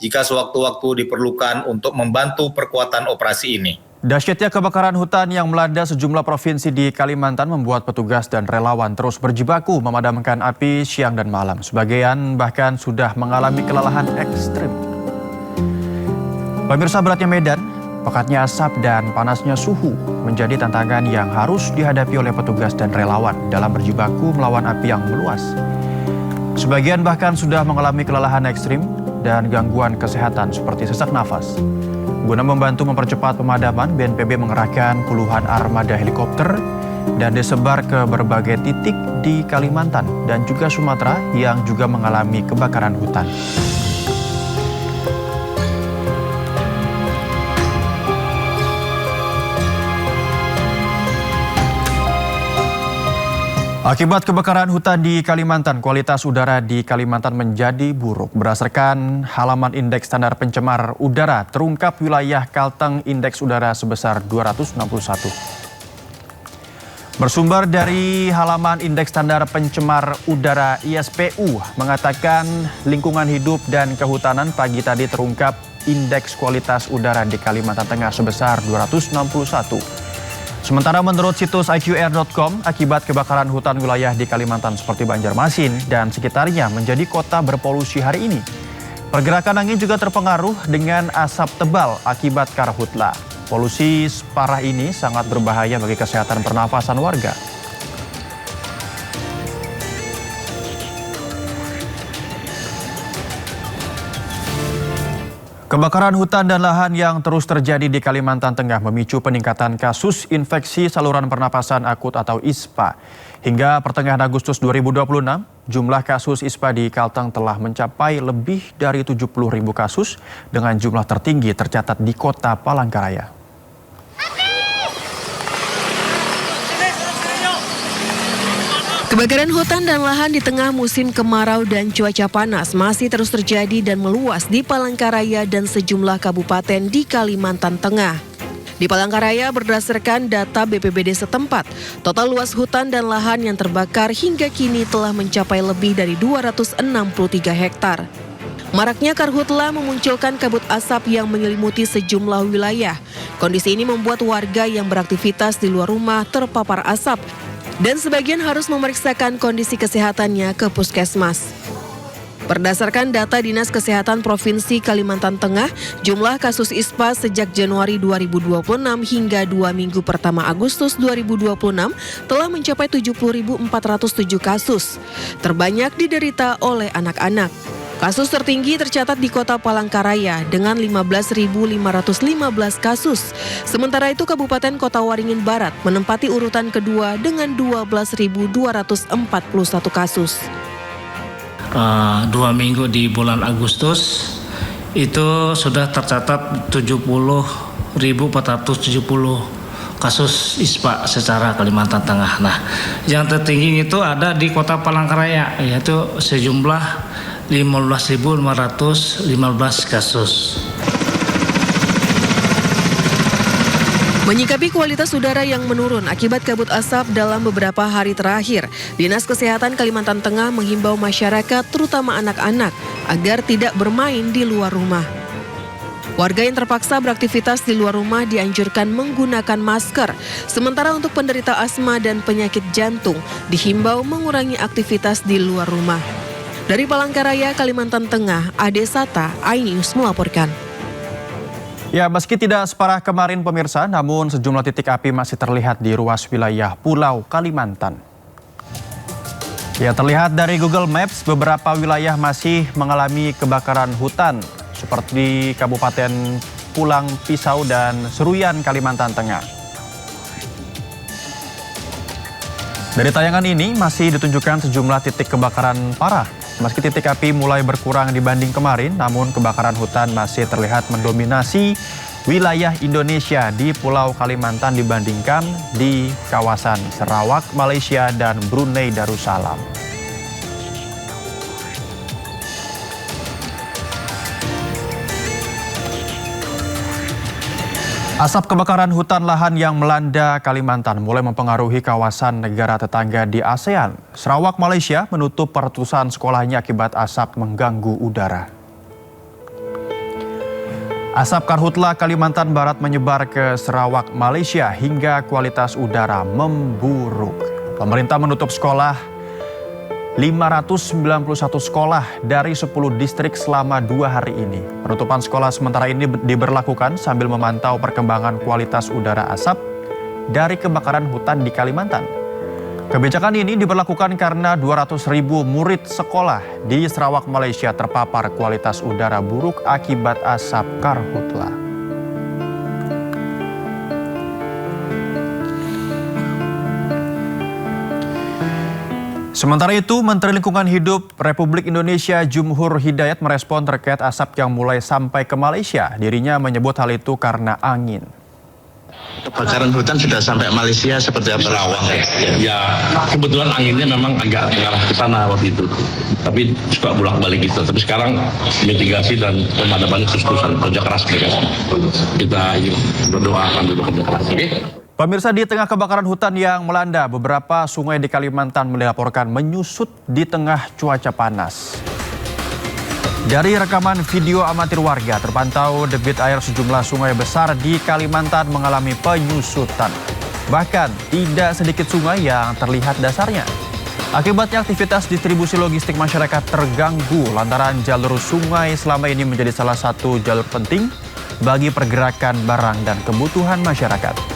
jika sewaktu-waktu diperlukan untuk membantu perkuatan operasi ini. Dahsyatnya kebakaran hutan yang melanda sejumlah provinsi di Kalimantan membuat petugas dan relawan terus berjibaku memadamkan api siang dan malam. Sebagian bahkan sudah mengalami kelelahan ekstrim. Pemirsa, beratnya medan, pekatnya asap dan panasnya suhu menjadi tantangan yang harus dihadapi oleh petugas dan relawan dalam berjibaku melawan api yang meluas. Sebagian bahkan sudah mengalami kelelahan ekstrim dan gangguan kesehatan seperti sesak nafas. Guna membantu mempercepat pemadaman, BNPB mengerahkan puluhan armada helikopter dan disebar ke berbagai titik di Kalimantan dan juga Sumatera yang juga mengalami kebakaran hutan. Akibat kebakaran hutan di Kalimantan, kualitas udara di Kalimantan menjadi buruk. Berdasarkan halaman indeks standar pencemar udara, terungkap wilayah Kalteng indeks udara sebesar 261. Bersumber dari halaman indeks standar pencemar udara ISPU mengatakan lingkungan hidup dan kehutanan pagi tadi terungkap indeks kualitas udara di Kalimantan Tengah sebesar 261. Sementara menurut situs iqr.com, akibat kebakaran hutan wilayah di Kalimantan seperti Banjarmasin dan sekitarnya menjadi kota berpolusi hari ini. Pergerakan angin juga terpengaruh dengan asap tebal akibat karhutla. Polusi parah ini sangat berbahaya bagi kesehatan pernafasan warga. Kebakaran hutan dan lahan yang terus terjadi di Kalimantan Tengah memicu peningkatan kasus infeksi saluran pernapasan akut atau ISPA. Hingga pertengahan Agustus 2026, jumlah kasus ISPA di Kalteng telah mencapai lebih dari 70.000 kasus dengan jumlah tertinggi tercatat di kota Palangkaraya. Kebakaran hutan dan lahan di tengah musim kemarau dan cuaca panas masih terus terjadi dan meluas di Palangkaraya dan sejumlah kabupaten di Kalimantan Tengah. Di Palangkaraya, berdasarkan data BPBD setempat, total luas hutan dan lahan yang terbakar hingga kini telah mencapai lebih dari 263 hektar. Maraknya karhutla memunculkan kabut asap yang menyelimuti sejumlah wilayah. Kondisi ini membuat warga yang beraktivitas di luar rumah terpapar asap dan sebagian harus memeriksakan kondisi kesehatannya ke puskesmas. Berdasarkan data Dinas Kesehatan Provinsi Kalimantan Tengah, jumlah kasus ISPA sejak Januari 2026 hingga 2 minggu pertama Agustus 2026 telah mencapai 70.407 kasus. Terbanyak diderita oleh anak-anak. Kasus tertinggi tercatat di kota Palangkaraya dengan 15.515 kasus. Sementara itu Kabupaten Kota Waringin Barat menempati urutan kedua dengan 12.241 kasus. 2 minggu di bulan Agustus itu sudah tercatat 70.470 kasus ISPA secara Kalimantan Tengah. Nah, yang tertinggi itu ada di Kota Palangkaraya, yaitu sejumlah 15.515 kasus. Menyikapi kualitas udara yang menurun akibat kabut asap dalam beberapa hari terakhir, Dinas Kesehatan Kalimantan Tengah menghimbau masyarakat, terutama anak-anak, agar tidak bermain di luar rumah. Warga yang terpaksa beraktivitas di luar rumah dianjurkan menggunakan masker, sementara untuk penderita asma dan penyakit jantung dihimbau mengurangi aktivitas di luar rumah. Dari Palangkaraya, Kalimantan Tengah, Ade Sata, iNews melaporkan. Ya, meski tidak separah kemarin pemirsa, namun sejumlah titik api masih terlihat di ruas wilayah Pulau Kalimantan. Ya, terlihat dari Google Maps, beberapa wilayah masih mengalami kebakaran hutan, seperti di Kabupaten Pulang Pisau dan Seruyan, Kalimantan Tengah. Dari tayangan ini masih ditunjukkan sejumlah titik kebakaran parah. Meski titik api mulai berkurang dibanding kemarin, namun kebakaran hutan masih terlihat mendominasi wilayah Indonesia di Pulau Kalimantan dibandingkan di kawasan Sarawak, Malaysia, dan Brunei Darussalam. Asap kebakaran hutan lahan yang melanda Kalimantan mulai mempengaruhi kawasan negara tetangga di ASEAN. Sarawak, Malaysia menutup ratusan sekolahnya akibat asap mengganggu udara. Asap karhutla Kalimantan Barat menyebar ke Sarawak, Malaysia hingga kualitas udara memburuk. Pemerintah menutup sekolah 591 sekolah dari 10 distrik selama 2 hari ini. Penutupan sekolah sementara ini diberlakukan sambil memantau perkembangan kualitas udara asap dari kebakaran hutan di Kalimantan. Kebijakan ini diberlakukan karena 200.000 murid sekolah di Sarawak, Malaysia terpapar kualitas udara buruk akibat asap karhutla. Sementara itu, Menteri Lingkungan Hidup Republik Indonesia Jumhur Hidayat merespon terkait asap yang mulai sampai ke Malaysia. Dirinya menyebut hal itu karena angin. Kebakaran hutan sudah sampai Malaysia seperti apa? Sarawak. Ya, kebetulan anginnya memang agak mengarah ke sana waktu itu. Tapi suka bolak-balik gitu. Tapi sekarang mitigasi dan pemadaman terus-terusan kerja keras mereka. Kita berdoa akan kerja keras. Pemirsa, di tengah kebakaran hutan yang melanda, beberapa sungai di Kalimantan dilaporkan menyusut di tengah cuaca panas. Dari rekaman video amatir warga, terpantau debit air sejumlah sungai besar di Kalimantan mengalami penyusutan. Bahkan, tidak sedikit sungai yang terlihat dasarnya. Akibatnya aktivitas distribusi logistik masyarakat terganggu lantaran jalur sungai selama ini menjadi salah satu jalur penting bagi pergerakan barang dan kebutuhan masyarakat.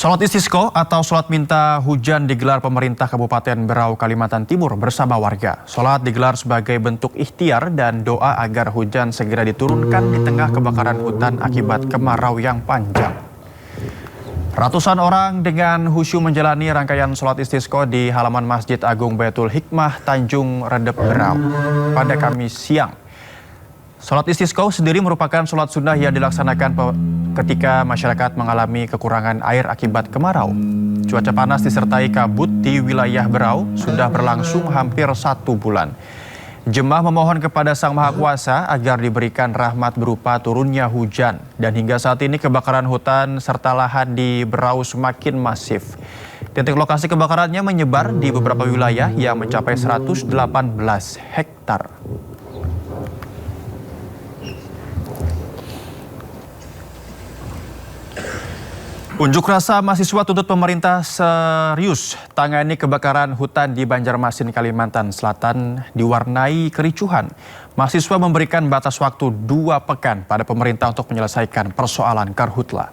Sholat istisqa atau sholat minta hujan digelar pemerintah Kabupaten Berau, Kalimantan Timur bersama warga. Sholat digelar sebagai bentuk ikhtiar dan doa agar hujan segera diturunkan di tengah kebakaran hutan akibat kemarau yang panjang. Ratusan orang dengan khusyuk menjalani rangkaian sholat istisqa di halaman Masjid Agung Baitul Hikmah Tanjung Redep Berau pada Kamis siang. Sholat istisqa sendiri merupakan sholat sunnah yang dilaksanakan ketika masyarakat mengalami kekurangan air akibat kemarau. Cuaca panas disertai kabut di wilayah Berau sudah berlangsung hampir 1 bulan. Jemaah memohon kepada Sang Maha Kuasa agar diberikan rahmat berupa turunnya hujan. Dan hingga saat ini kebakaran hutan serta lahan di Berau semakin masif. Titik lokasi kebakarannya menyebar di beberapa wilayah yang mencapai 118 hektar. Unjuk rasa mahasiswa tuntut pemerintah serius tangani kebakaran hutan di Banjarmasin, Kalimantan Selatan diwarnai kericuhan. Mahasiswa memberikan batas waktu 2 pekan pada pemerintah untuk menyelesaikan persoalan karhutla.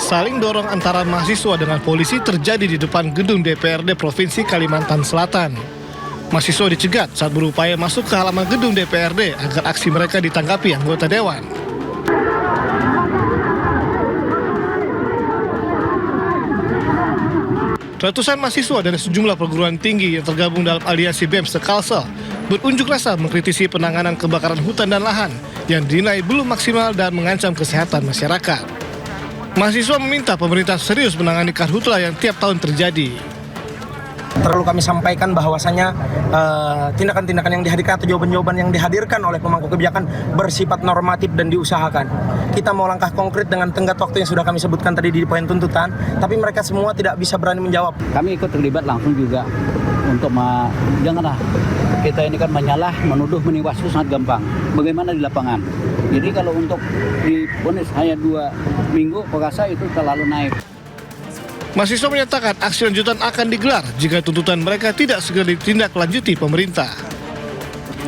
Saling dorong antara mahasiswa dengan polisi terjadi di depan gedung DPRD Provinsi Kalimantan Selatan. Mahasiswa dicegat saat berupaya masuk ke halaman gedung DPRD agar aksi mereka ditanggapi anggota dewan. Ratusan mahasiswa dari sejumlah perguruan tinggi yang tergabung dalam aliansi BEM se-Kalsel berunjuk rasa mengkritisi penanganan kebakaran hutan dan lahan yang dinilai belum maksimal dan mengancam kesehatan masyarakat. Mahasiswa meminta pemerintah serius menangani karhutla yang tiap tahun terjadi. Perlu kami sampaikan bahwasanya tindakan-tindakan yang dihadirkan atau jawaban-jawaban yang dihadirkan oleh pemangku kebijakan bersifat normatif dan diusahakan. Kita mau langkah konkret dengan tenggat waktu yang sudah kami sebutkan tadi di poin tuntutan, tapi mereka semua tidak bisa berani menjawab. Kami ikut terlibat langsung juga untuk janganlah kita ini kan menyalah, menuduh, meniwas itu sangat gampang. Bagaimana di lapangan? Jadi kalau untuk divonis hanya 2 minggu, saya rasa itu terlalu naik. Mahasiswa menyatakan aksi lanjutan akan digelar jika tuntutan mereka tidak segera ditindaklanjuti pemerintah.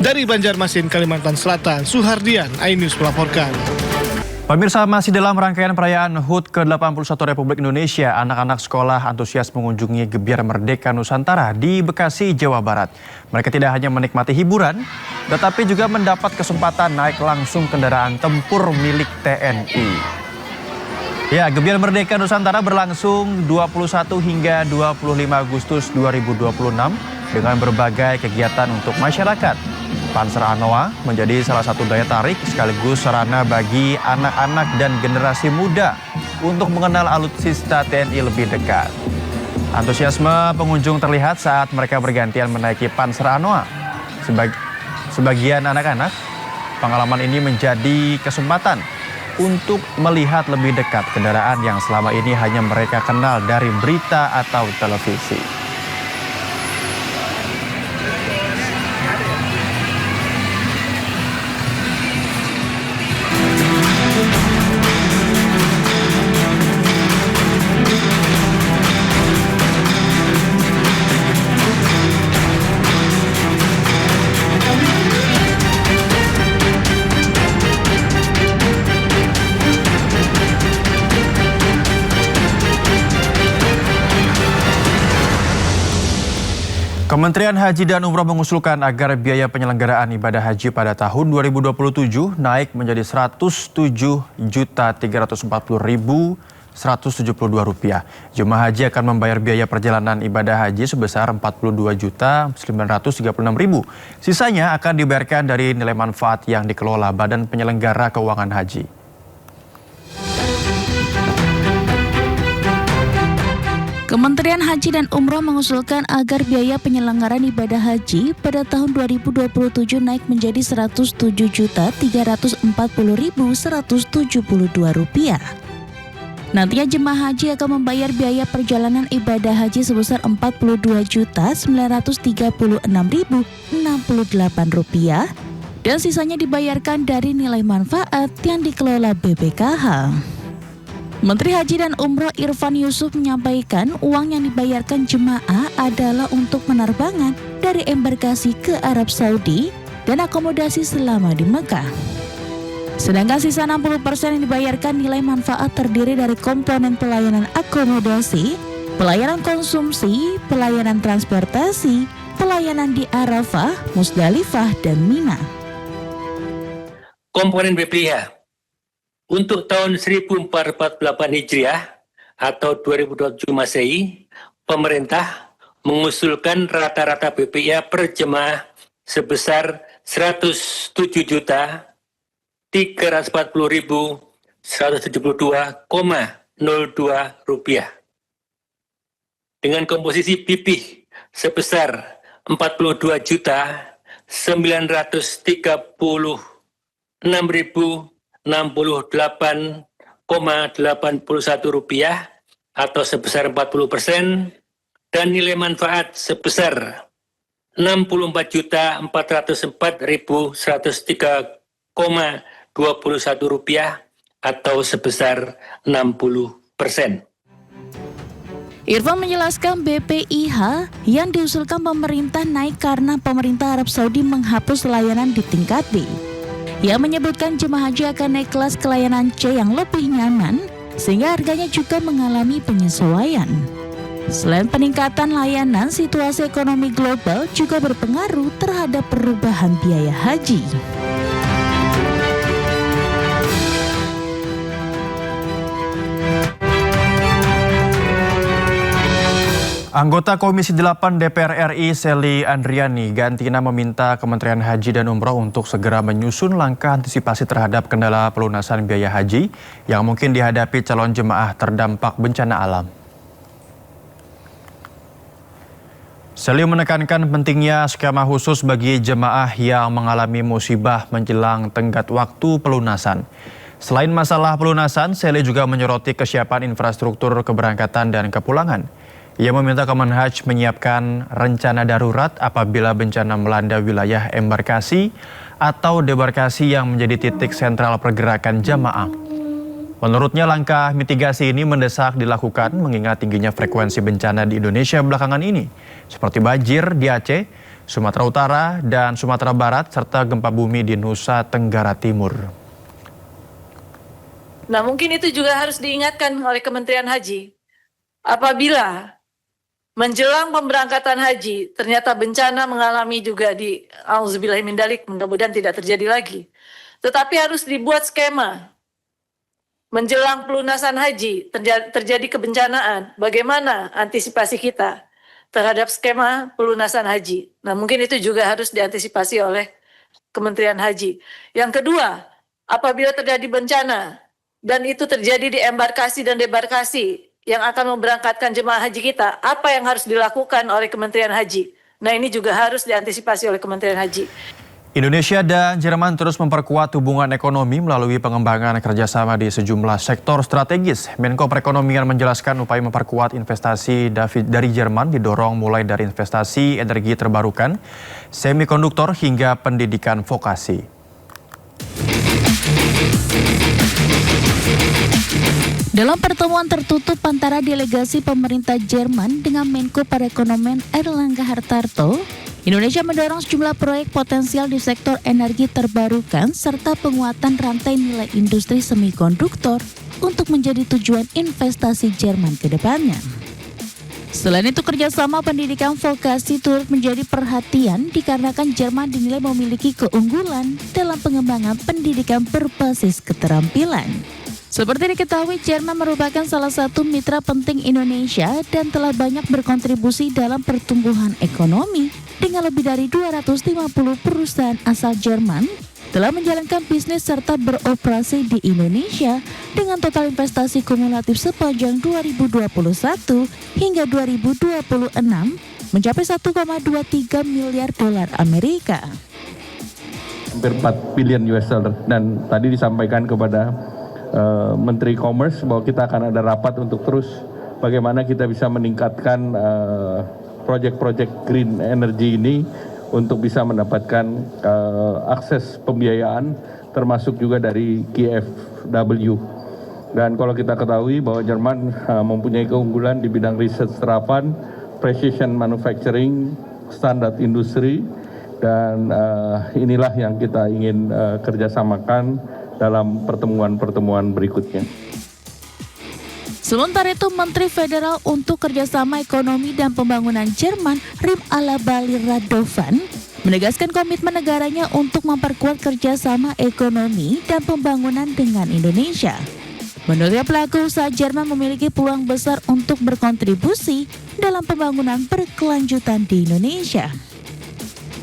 Dari Banjarmasin, Kalimantan Selatan, Suhardian, iNews melaporkan. Pemirsa, masih dalam rangkaian perayaan HUT ke-81 Republik Indonesia, anak-anak sekolah antusias mengunjungi Gebiar Merdeka Nusantara di Bekasi, Jawa Barat. Mereka tidak hanya menikmati hiburan, tetapi juga mendapat kesempatan naik langsung kendaraan tempur milik TNI. Ya, Gebiar Merdeka Nusantara berlangsung 21 hingga 25 Agustus 2026 dengan berbagai kegiatan untuk masyarakat. Panser Anoa menjadi salah satu daya tarik sekaligus sarana bagi anak-anak dan generasi muda untuk mengenal alutsista TNI lebih dekat. Antusiasme pengunjung terlihat saat mereka bergantian menaiki Panser Anoa. Sebagian anak-anak, pengalaman ini menjadi kesempatan untuk melihat lebih dekat kendaraan yang selama ini hanya mereka kenal dari berita atau televisi. Kementerian Haji dan Umroh mengusulkan agar biaya penyelenggaraan ibadah haji pada tahun 2027 naik menjadi Rp107.340.172. Jemaah haji akan membayar biaya perjalanan ibadah haji sebesar Rp42.936.000. Sisanya akan dibayarkan dari nilai manfaat yang dikelola Badan Penyelenggara Keuangan Haji. Kementerian Haji dan Umroh mengusulkan agar biaya penyelenggaraan ibadah haji pada tahun 2027 naik menjadi Rp107.340.172. Nantinya jemaah haji akan membayar biaya perjalanan ibadah haji sebesar Rp42.936.068 dan sisanya dibayarkan dari nilai manfaat yang dikelola BPKH. Menteri Haji dan Umroh Irfan Yusuf menyampaikan uang yang dibayarkan jemaah adalah untuk penerbangan dari embarkasi ke Arab Saudi dan akomodasi selama di Mekah. Sedangkan sisa 60% yang dibayarkan nilai manfaat terdiri dari komponen pelayanan akomodasi, pelayanan konsumsi, pelayanan transportasi, pelayanan di Arafah, Musdalifah, dan Mina. Komponen BPIH untuk tahun 1448 Hijriah atau 2027 Masehi, pemerintah mengusulkan rata-rata BPIH per jemaah sebesar Rp107.340.172,02 dengan komposisi BPIH sebesar Rp42.936.068,81 atau sebesar 40% dan nilai manfaat sebesar Rp64.404.103,21 atau sebesar 60%. Irfan menjelaskan BPIH yang diusulkan pemerintah naik karena pemerintah Arab Saudi menghapus layanan di tingkat D. Ia menyebutkan jemaah haji akan naik kelas ke layanan C yang lebih nyaman, sehingga harganya juga mengalami penyesuaian. Selain peningkatan layanan, situasi ekonomi global juga berpengaruh terhadap perubahan biaya haji. Anggota Komisi 8 DPR RI Sely Andriani Gantina meminta Kementerian Haji dan Umroh untuk segera menyusun langkah antisipasi terhadap kendala pelunasan biaya haji yang mungkin dihadapi calon jemaah terdampak bencana alam. Sely menekankan pentingnya skema khusus bagi jemaah yang mengalami musibah menjelang tenggat waktu pelunasan. Selain masalah pelunasan, Sely juga menyoroti kesiapan infrastruktur keberangkatan dan kepulangan. Ia meminta Kemenhaj menyiapkan rencana darurat apabila bencana melanda wilayah embarkasi atau debarkasi yang menjadi titik sentral pergerakan jamaah. Menurutnya langkah mitigasi ini mendesak dilakukan mengingat tingginya frekuensi bencana di Indonesia belakangan ini, seperti banjir di Aceh, Sumatera Utara, dan Sumatera Barat, serta gempa bumi di Nusa Tenggara Timur. Nah, mungkin itu juga harus diingatkan oleh Kementerian Haji. Apabila menjelang pemberangkatan haji, ternyata bencana mengalami juga di auzubillahimindzalik, mudah-mudahan tidak terjadi lagi. Tetapi harus dibuat skema. Menjelang pelunasan haji, terjadi kebencanaan, bagaimana antisipasi kita terhadap skema pelunasan haji. Nah, mungkin itu juga harus diantisipasi oleh Kementerian Haji. Yang kedua, apabila terjadi bencana, dan itu terjadi di embarkasi dan debarkasi, yang akan memberangkatkan jemaah haji kita, apa yang harus dilakukan oleh Kementerian Haji? Nah, ini juga harus diantisipasi oleh Kementerian Haji. Indonesia dan Jerman terus memperkuat hubungan ekonomi melalui pengembangan kerjasama di sejumlah sektor strategis. Menko Perekonomian menjelaskan upaya memperkuat investasi dari Jerman didorong mulai dari investasi energi terbarukan, semikonduktor hingga pendidikan vokasi. Dalam pertemuan tertutup antara delegasi pemerintah Jerman dengan Menko Perekonomian Erlangga Hartarto, Indonesia mendorong sejumlah proyek potensial di sektor energi terbarukan serta penguatan rantai nilai industri semikonduktor untuk menjadi tujuan investasi Jerman ke depannya. Selain itu, kerjasama pendidikan vokasi turut menjadi perhatian dikarenakan Jerman dinilai memiliki keunggulan dalam pengembangan pendidikan berbasis keterampilan. Seperti diketahui, Jerman merupakan salah satu mitra penting Indonesia dan telah banyak berkontribusi dalam pertumbuhan ekonomi dengan lebih dari 250 perusahaan asal Jerman telah menjalankan bisnis serta beroperasi di Indonesia dengan total investasi kumulatif sepanjang 2021 hingga 2026 mencapai 1,23 miliar dolar Amerika. Hampir 4 billion US dollar, dan tadi disampaikan kepada Menteri Commerce bahwa kita akan ada rapat untuk terus bagaimana kita bisa meningkatkan proyek-proyek green energy ini untuk bisa mendapatkan akses pembiayaan termasuk juga dari KfW. Dan kalau kita ketahui bahwa Jerman mempunyai keunggulan di bidang riset terapan, precision manufacturing, standar industri, dan inilah yang kita ingin kerjasamakan dalam pertemuan-pertemuan berikutnya. Sementara itu, Menteri Federal untuk Kerjasama Ekonomi dan Pembangunan Jerman, Rim Alabali Radovan, menegaskan komitmen negaranya untuk memperkuat kerjasama ekonomi dan pembangunan dengan Indonesia. Menurutnya, pelaku usaha Jerman memiliki peluang besar untuk berkontribusi dalam pembangunan berkelanjutan di Indonesia.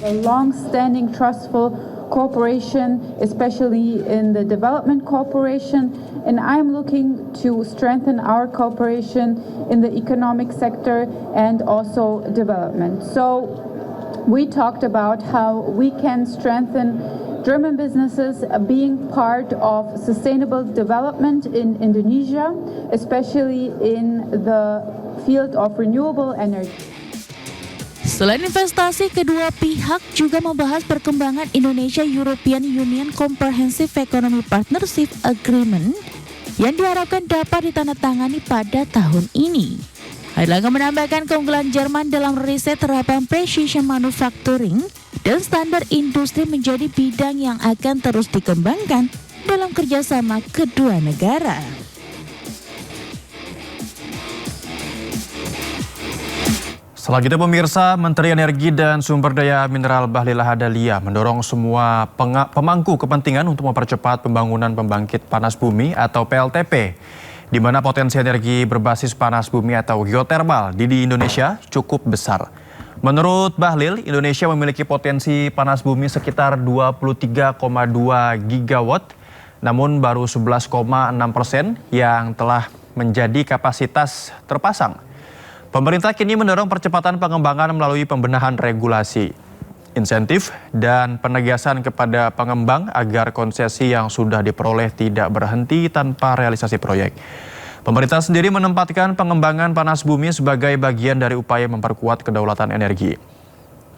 A long-standing trustful cooperation, especially in the development cooperation, and I'm looking to strengthen our cooperation in the economic sector and also development. So we talked about how we can strengthen German businesses being part of sustainable development in Indonesia, especially in the field of renewable energy. Selain investasi, kedua pihak juga membahas perkembangan Indonesia-European Union Comprehensive Economic Partnership Agreement yang diharapkan dapat ditandatangani pada tahun ini. Erlangga menambahkan keunggulan Jerman dalam riset terapan precision manufacturing dan standar industri menjadi bidang yang akan terus dikembangkan dalam kerjasama kedua negara. Selanjutnya pemirsa, Menteri Energi dan Sumber Daya Mineral Bahlil Lahadalia mendorong semua pemangku kepentingan untuk mempercepat pembangunan pembangkit panas bumi atau PLTP. di mana potensi energi berbasis panas bumi atau geotermal di Indonesia cukup besar. Menurut Bahlil, Indonesia memiliki potensi panas bumi sekitar 23,2 gigawatt, namun baru 11,6% yang telah menjadi kapasitas terpasang. Pemerintah kini mendorong percepatan pengembangan melalui pembenahan regulasi, insentif, dan penegasan kepada pengembang agar konsesi yang sudah diperoleh tidak berhenti tanpa realisasi proyek. Pemerintah sendiri menempatkan pengembangan panas bumi sebagai bagian dari upaya memperkuat kedaulatan energi.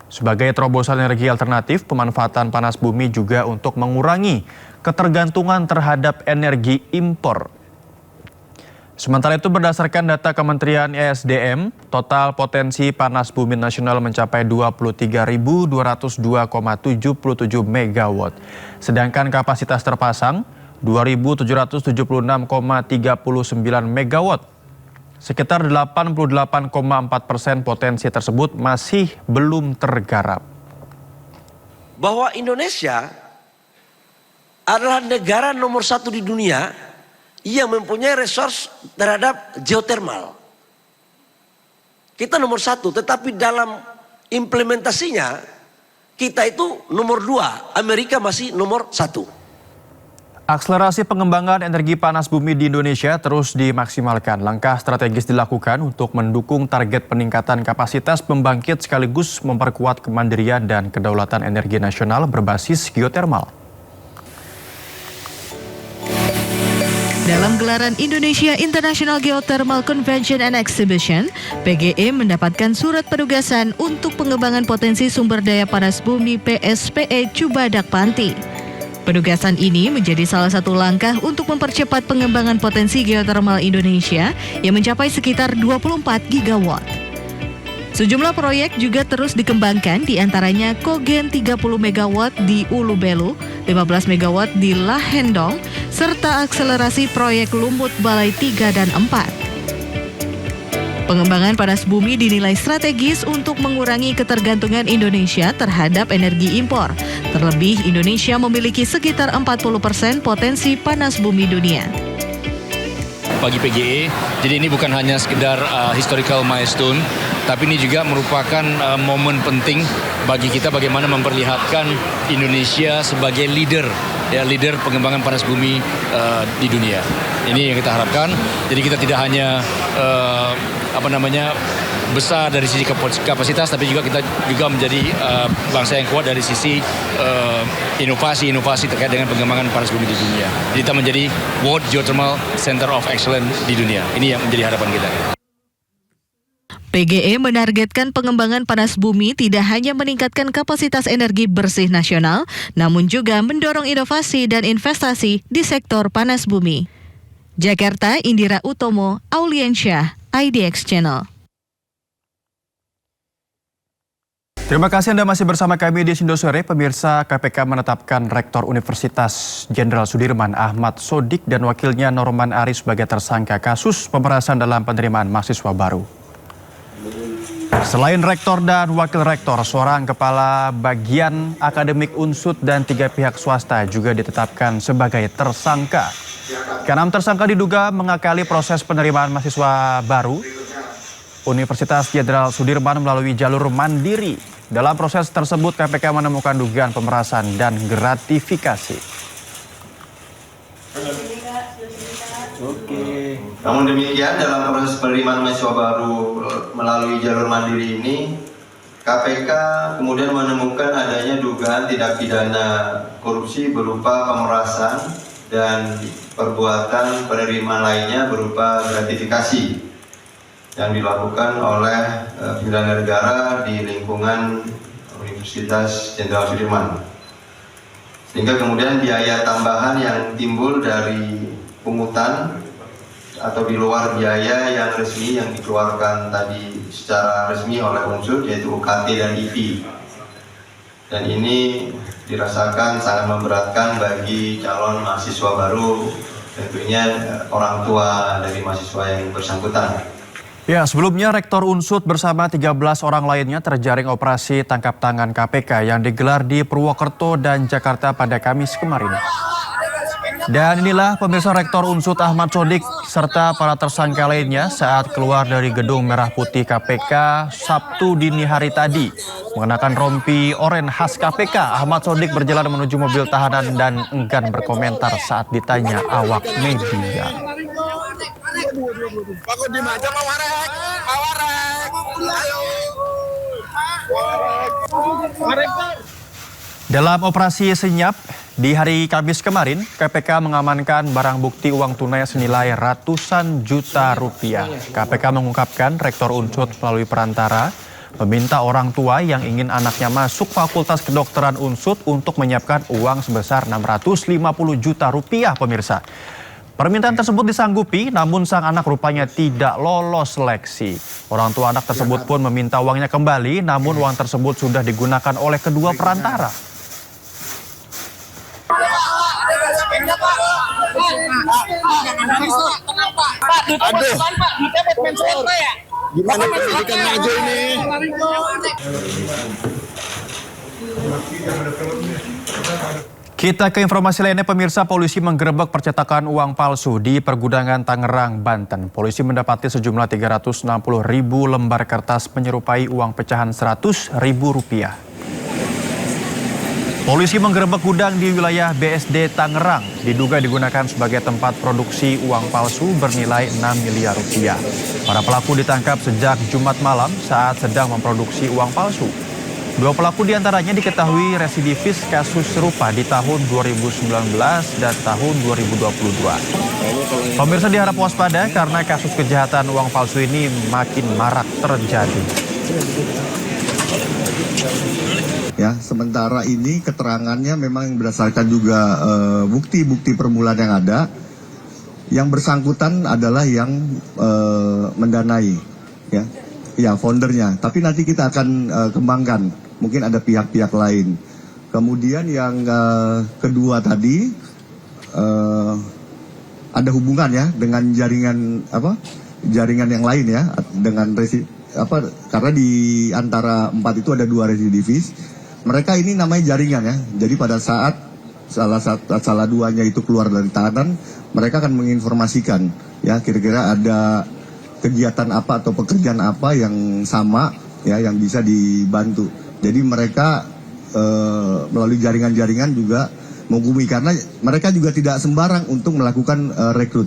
Sebagai terobosan energi alternatif, pemanfaatan panas bumi juga untuk mengurangi ketergantungan terhadap energi impor. Sementara itu, berdasarkan data Kementerian ESDM, total potensi panas bumi nasional mencapai 23.202,77 megawatt. Sedangkan kapasitas terpasang 2.776,39 megawatt. Sekitar 88,4% potensi tersebut masih belum tergarap. Bahwa Indonesia adalah negara nomor 1 di dunia yang mempunyai resource terhadap geotermal. Kita nomor 1, tetapi dalam implementasinya kita itu nomor 2, Amerika masih nomor 1. Akselerasi pengembangan energi panas bumi di Indonesia terus dimaksimalkan. Langkah strategis dilakukan untuk mendukung target peningkatan kapasitas pembangkit sekaligus memperkuat kemandirian dan kedaulatan energi nasional berbasis geotermal. Dalam gelaran Indonesia International Geothermal Convention and Exhibition, PGE mendapatkan surat penugasan untuk pengembangan potensi sumber daya panas bumi PSPE Cubadak Panti. Penugasan ini menjadi salah satu langkah untuk mempercepat pengembangan potensi geotermal Indonesia yang mencapai sekitar 24 gigawatt. Sejumlah proyek juga terus dikembangkan, diantaranya Kogen 30 megawatt di Ulu Belu, 15 megawatt di Lahendong, serta akselerasi proyek Lumbut Balai 3 dan 4. Pengembangan panas bumi dinilai strategis untuk mengurangi ketergantungan Indonesia terhadap energi impor. Terlebih, Indonesia memiliki sekitar 40% potensi panas bumi dunia. Bagi PGE, jadi ini bukan hanya sekedar historical milestone, tapi ini juga merupakan momen penting bagi kita bagaimana memperlihatkan Indonesia sebagai leader pengembangan panas bumi di dunia. Ini yang kita harapkan. Jadi kita tidak hanya besar dari sisi kapasitas, tapi juga kita juga menjadi bangsa yang kuat dari sisi inovasi terkait dengan pengembangan panas bumi di dunia. Jadi kita menjadi World Geothermal Center of Excellence di dunia. Ini yang menjadi harapan kita. PGE menargetkan pengembangan panas bumi tidak hanya meningkatkan kapasitas energi bersih nasional, namun juga mendorong inovasi dan investasi di sektor panas bumi. Jakarta, Indira Utomo, Auliansyah, IDX Channel. Terima kasih Anda masih bersama kami di Indosore. Pemirsa, KPK menetapkan Rektor Universitas Jenderal Sudirman Ahmad Sodik dan wakilnya Norman Aris sebagai tersangka kasus pemerasan dalam penerimaan mahasiswa baru. Selain rektor dan wakil rektor, seorang kepala bagian akademik Unsud dan 3 pihak swasta juga ditetapkan sebagai tersangka. Keenam tersangka diduga mengakali proses penerimaan mahasiswa baru Universitas Jenderal Sudirman melalui jalur mandiri. Dalam proses tersebut, KPK menemukan dugaan pemerasan dan gratifikasi. Namun demikian, dalam proses penerimaan mahasiswa baru melalui jalur mandiri ini, KPK kemudian menemukan adanya dugaan tindak pidana korupsi berupa pemerasan dan perbuatan penerimaan lainnya berupa gratifikasi yang dilakukan oleh penyelenggara negara di lingkungan Universitas Jenderal Sudirman. Sehingga kemudian biaya tambahan yang timbul dari pungutan atau di luar biaya yang resmi yang dikeluarkan tadi secara resmi oleh unsur, yaitu UKT dan IP. Dan ini dirasakan sangat memberatkan bagi calon mahasiswa baru, tentunya orang tua dari mahasiswa yang bersangkutan. Ya, sebelumnya Rektor Unsud bersama 13 orang lainnya terjaring operasi tangkap tangan KPK yang digelar di Purwokerto dan Jakarta pada Kamis kemarin. Dan inilah pemirsa Rektor Unsud Ahmad Sodik serta para tersangka lainnya saat keluar dari gedung Merah Putih KPK Sabtu dini hari tadi. Mengenakan rompi oranye khas KPK, Ahmad Sodik berjalan menuju mobil tahanan dan enggan berkomentar saat ditanya awak media. Dalam operasi senyap di hari Kamis kemarin, KPK mengamankan barang bukti uang tunai senilai ratusan juta rupiah. KPK mengungkapkan Rektor Unsud melalui perantara meminta orang tua yang ingin anaknya masuk Fakultas Kedokteran Unsud untuk menyiapkan uang sebesar 650 juta rupiah, pemirsa. Permintaan tersebut disanggupi, namun sang anak rupanya tidak lolos seleksi. Orang tua anak tersebut pun meminta uangnya kembali, namun uang tersebut sudah digunakan oleh kedua perantara. Gimana pendidikan maju ini? Kita ke informasi lainnya, pemirsa. Polisi menggerebek percetakan uang palsu di Pergudangan Tangerang, Banten. Polisi mendapati sejumlah 360.000 lembar kertas menyerupai uang pecahan Rp100.000. Polisi menggerebek gudang di wilayah BSD Tangerang, diduga digunakan sebagai tempat produksi uang palsu bernilai 6 miliar rupiah. Para pelaku ditangkap sejak Jumat malam saat sedang memproduksi uang palsu. Dua pelaku diantaranya diketahui residivis kasus serupa di tahun 2019 dan tahun 2022. Pemirsa diharap waspada karena kasus kejahatan uang palsu ini makin marak terjadi. Ya, sementara ini keterangannya memang berdasarkan juga bukti-bukti permulaan yang ada. Yang bersangkutan adalah yang mendanai, ya foundernya. Tapi nanti kita akan kembangkan, mungkin ada pihak-pihak lain. Kemudian yang kedua tadi ada hubungan ya dengan jaringan yang lain ya, dengan karena di antara 4 itu ada 2 residivis. Mereka ini namanya jaringan ya. Jadi pada saat salah duanya itu keluar dari tahanan, mereka akan menginformasikan ya kira-kira ada kegiatan apa atau pekerjaan apa yang sama ya yang bisa dibantu. Jadi mereka melalui jaringan-jaringan juga menghubungi, karena mereka juga tidak sembarang untuk melakukan rekrut,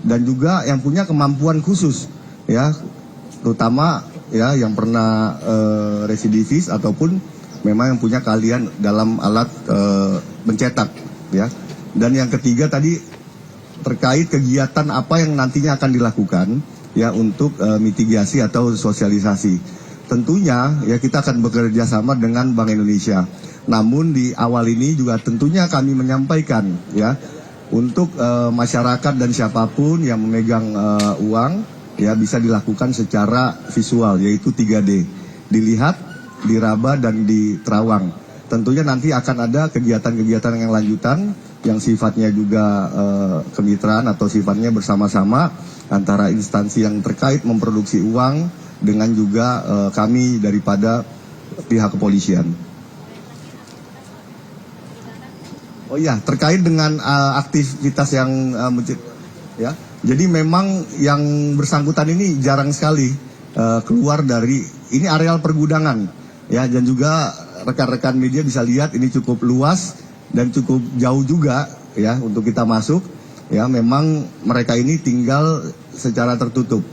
dan juga yang punya kemampuan khusus ya, terutama ya yang pernah residivis ataupun memang yang punya keahlian dalam alat mencetak ya. Dan yang ketiga tadi terkait kegiatan apa yang nantinya akan dilakukan ya untuk mitigasi atau sosialisasi. Tentunya ya kita akan bekerja sama dengan Bank Indonesia. Namun di awal ini juga tentunya kami menyampaikan ya untuk masyarakat dan siapapun yang memegang uang ya bisa dilakukan secara visual, yaitu 3D. Dilihat, diraba, dan diterawang. Tentunya nanti akan ada kegiatan-kegiatan yang lanjutan yang sifatnya juga kemitraan atau sifatnya bersama-sama antara instansi yang terkait memproduksi uang dengan juga kami daripada pihak kepolisian. Oh iya, terkait dengan aktivitas yang ya. Jadi memang yang bersangkutan ini jarang sekali keluar dari ini areal pergudangan. Ya, dan juga rekan-rekan media bisa lihat ini cukup luas dan cukup jauh juga ya untuk kita masuk. Ya, memang mereka ini tinggal secara tertutup.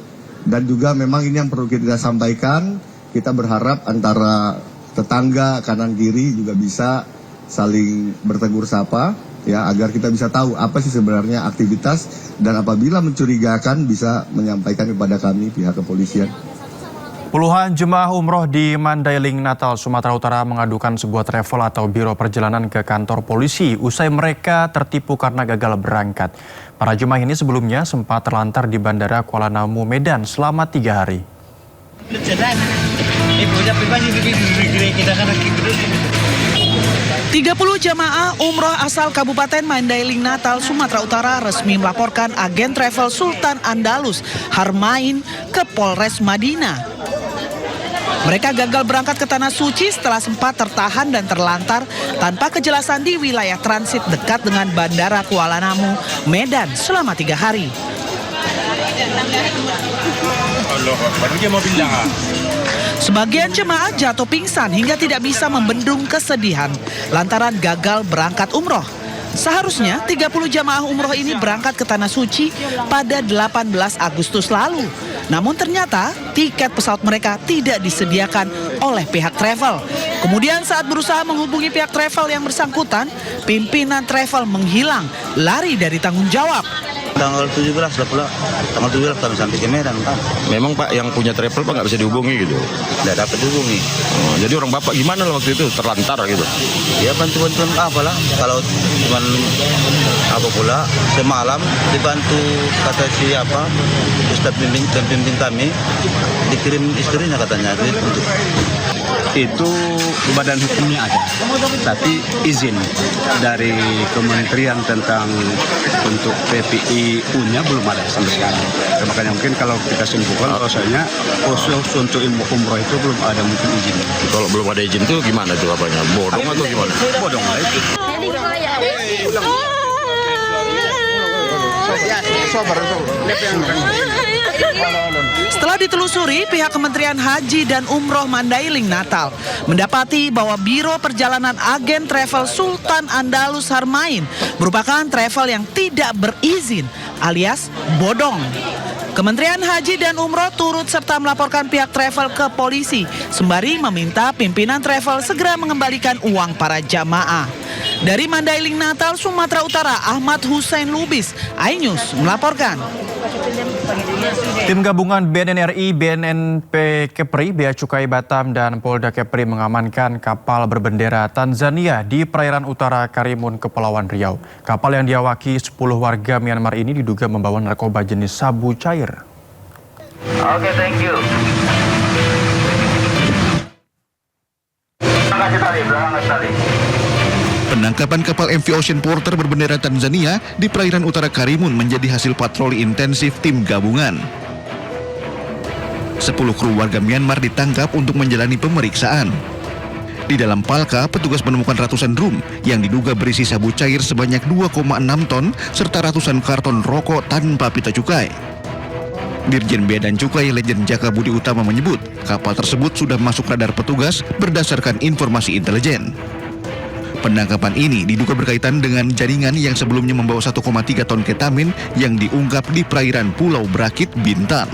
Dan juga memang ini yang perlu kita sampaikan, kita berharap antara tetangga kanan kiri juga bisa saling bertegur sapa ya, agar kita bisa tahu apa sih sebenarnya aktivitas, dan apabila mencurigakan bisa menyampaikan kepada kami pihak kepolisian. Puluhan jemaah umroh di Mandailing, Natal, Sumatera Utara mengadukan sebuah travel atau biro perjalanan ke kantor polisi usai mereka tertipu karena gagal berangkat. Para jemaah ini sebelumnya sempat terlantar di Bandara Kuala Namu, Medan selama 3 hari. 30 jamaah umroh asal Kabupaten Mandailing, Natal, Sumatera Utara resmi melaporkan agen travel Sultan Andalus Harmain ke Polres Madinah. Mereka gagal berangkat ke Tanah Suci setelah sempat tertahan dan terlantar tanpa kejelasan di wilayah transit dekat dengan Bandara Kuala Namu, Medan selama 3 hari. Sebagian jemaah jatuh pingsan hingga tidak bisa membendung kesedihan lantaran gagal berangkat umroh. Seharusnya 30 jamaah umroh ini berangkat ke Tanah Suci pada 18 Agustus lalu. Namun ternyata tiket pesawat mereka tidak disediakan oleh pihak travel. Kemudian saat berusaha menghubungi pihak travel yang bersangkutan, pimpinan travel menghilang, lari dari tanggung jawab. Tanggal 17 lah pula, tanggal 17 kami sampai ke Medan Pak. Memang Pak yang punya travel Pak nggak bisa dihubungi gitu? Nggak dapat dihubungi. Oh, jadi orang Bapak gimana lah waktu itu, terlantar gitu? Ya bantu-bantuan apa lah, kalau cuman apa pula, semalam dibantu kata siapa, Ustaz pembimbing kami, dikirim istrinya katanya untuk itu badan hukumnya ada, tapi izin dari kementerian tentang untuk PPIU-nya belum ada sampai sekarang. Makanya mungkin kalau kita simpulkan bahwasanya khusus untuk ilmu umroh itu belum ada mungkin izin. Kalau belum ada izin tuh gimana tuh apanya? Bodong atau gimana? Bodong lah itu. Setelah ditelusuri, pihak Kementerian Haji dan Umroh Mandailing Natal mendapati bahwa Biro Perjalanan Agen Travel Sultan Andalus Harmain merupakan travel yang tidak berizin alias bodong. Kementerian Haji dan Umroh turut serta melaporkan pihak travel ke polisi sembari meminta pimpinan travel segera mengembalikan uang para jamaah. Dari Mandailing Natal, Sumatera Utara, Ahmad Hussein Lubis, iNews melaporkan. Tim gabungan BNN RI, BNNP Kepri, Bea Cukai Batam, dan Polda Kepri mengamankan kapal berbendera Tanzania di perairan utara Karimun, Kepulauan Riau. Kapal yang diawaki 10 warga Myanmar ini diduga membawa narkoba jenis sabu cair. Oke, thank you. Terima kasih. Penangkapan kapal MV Ocean Porter berbendera Tanzania di perairan utara Karimun menjadi hasil patroli intensif tim gabungan. 10 kru warga Myanmar ditangkap untuk menjalani pemeriksaan. Di dalam palka, petugas menemukan ratusan drum yang diduga berisi sabu cair sebanyak 2,6 ton serta ratusan karton rokok tanpa pita cukai. Dirjen Bea dan Cukai Legend Jaka Budi Utama menyebut kapal tersebut sudah masuk radar petugas berdasarkan informasi intelijen. Penangkapan ini diduga berkaitan dengan jaringan yang sebelumnya membawa 1,3 ton ketamin yang diungkap di perairan Pulau Brakit, Bintan.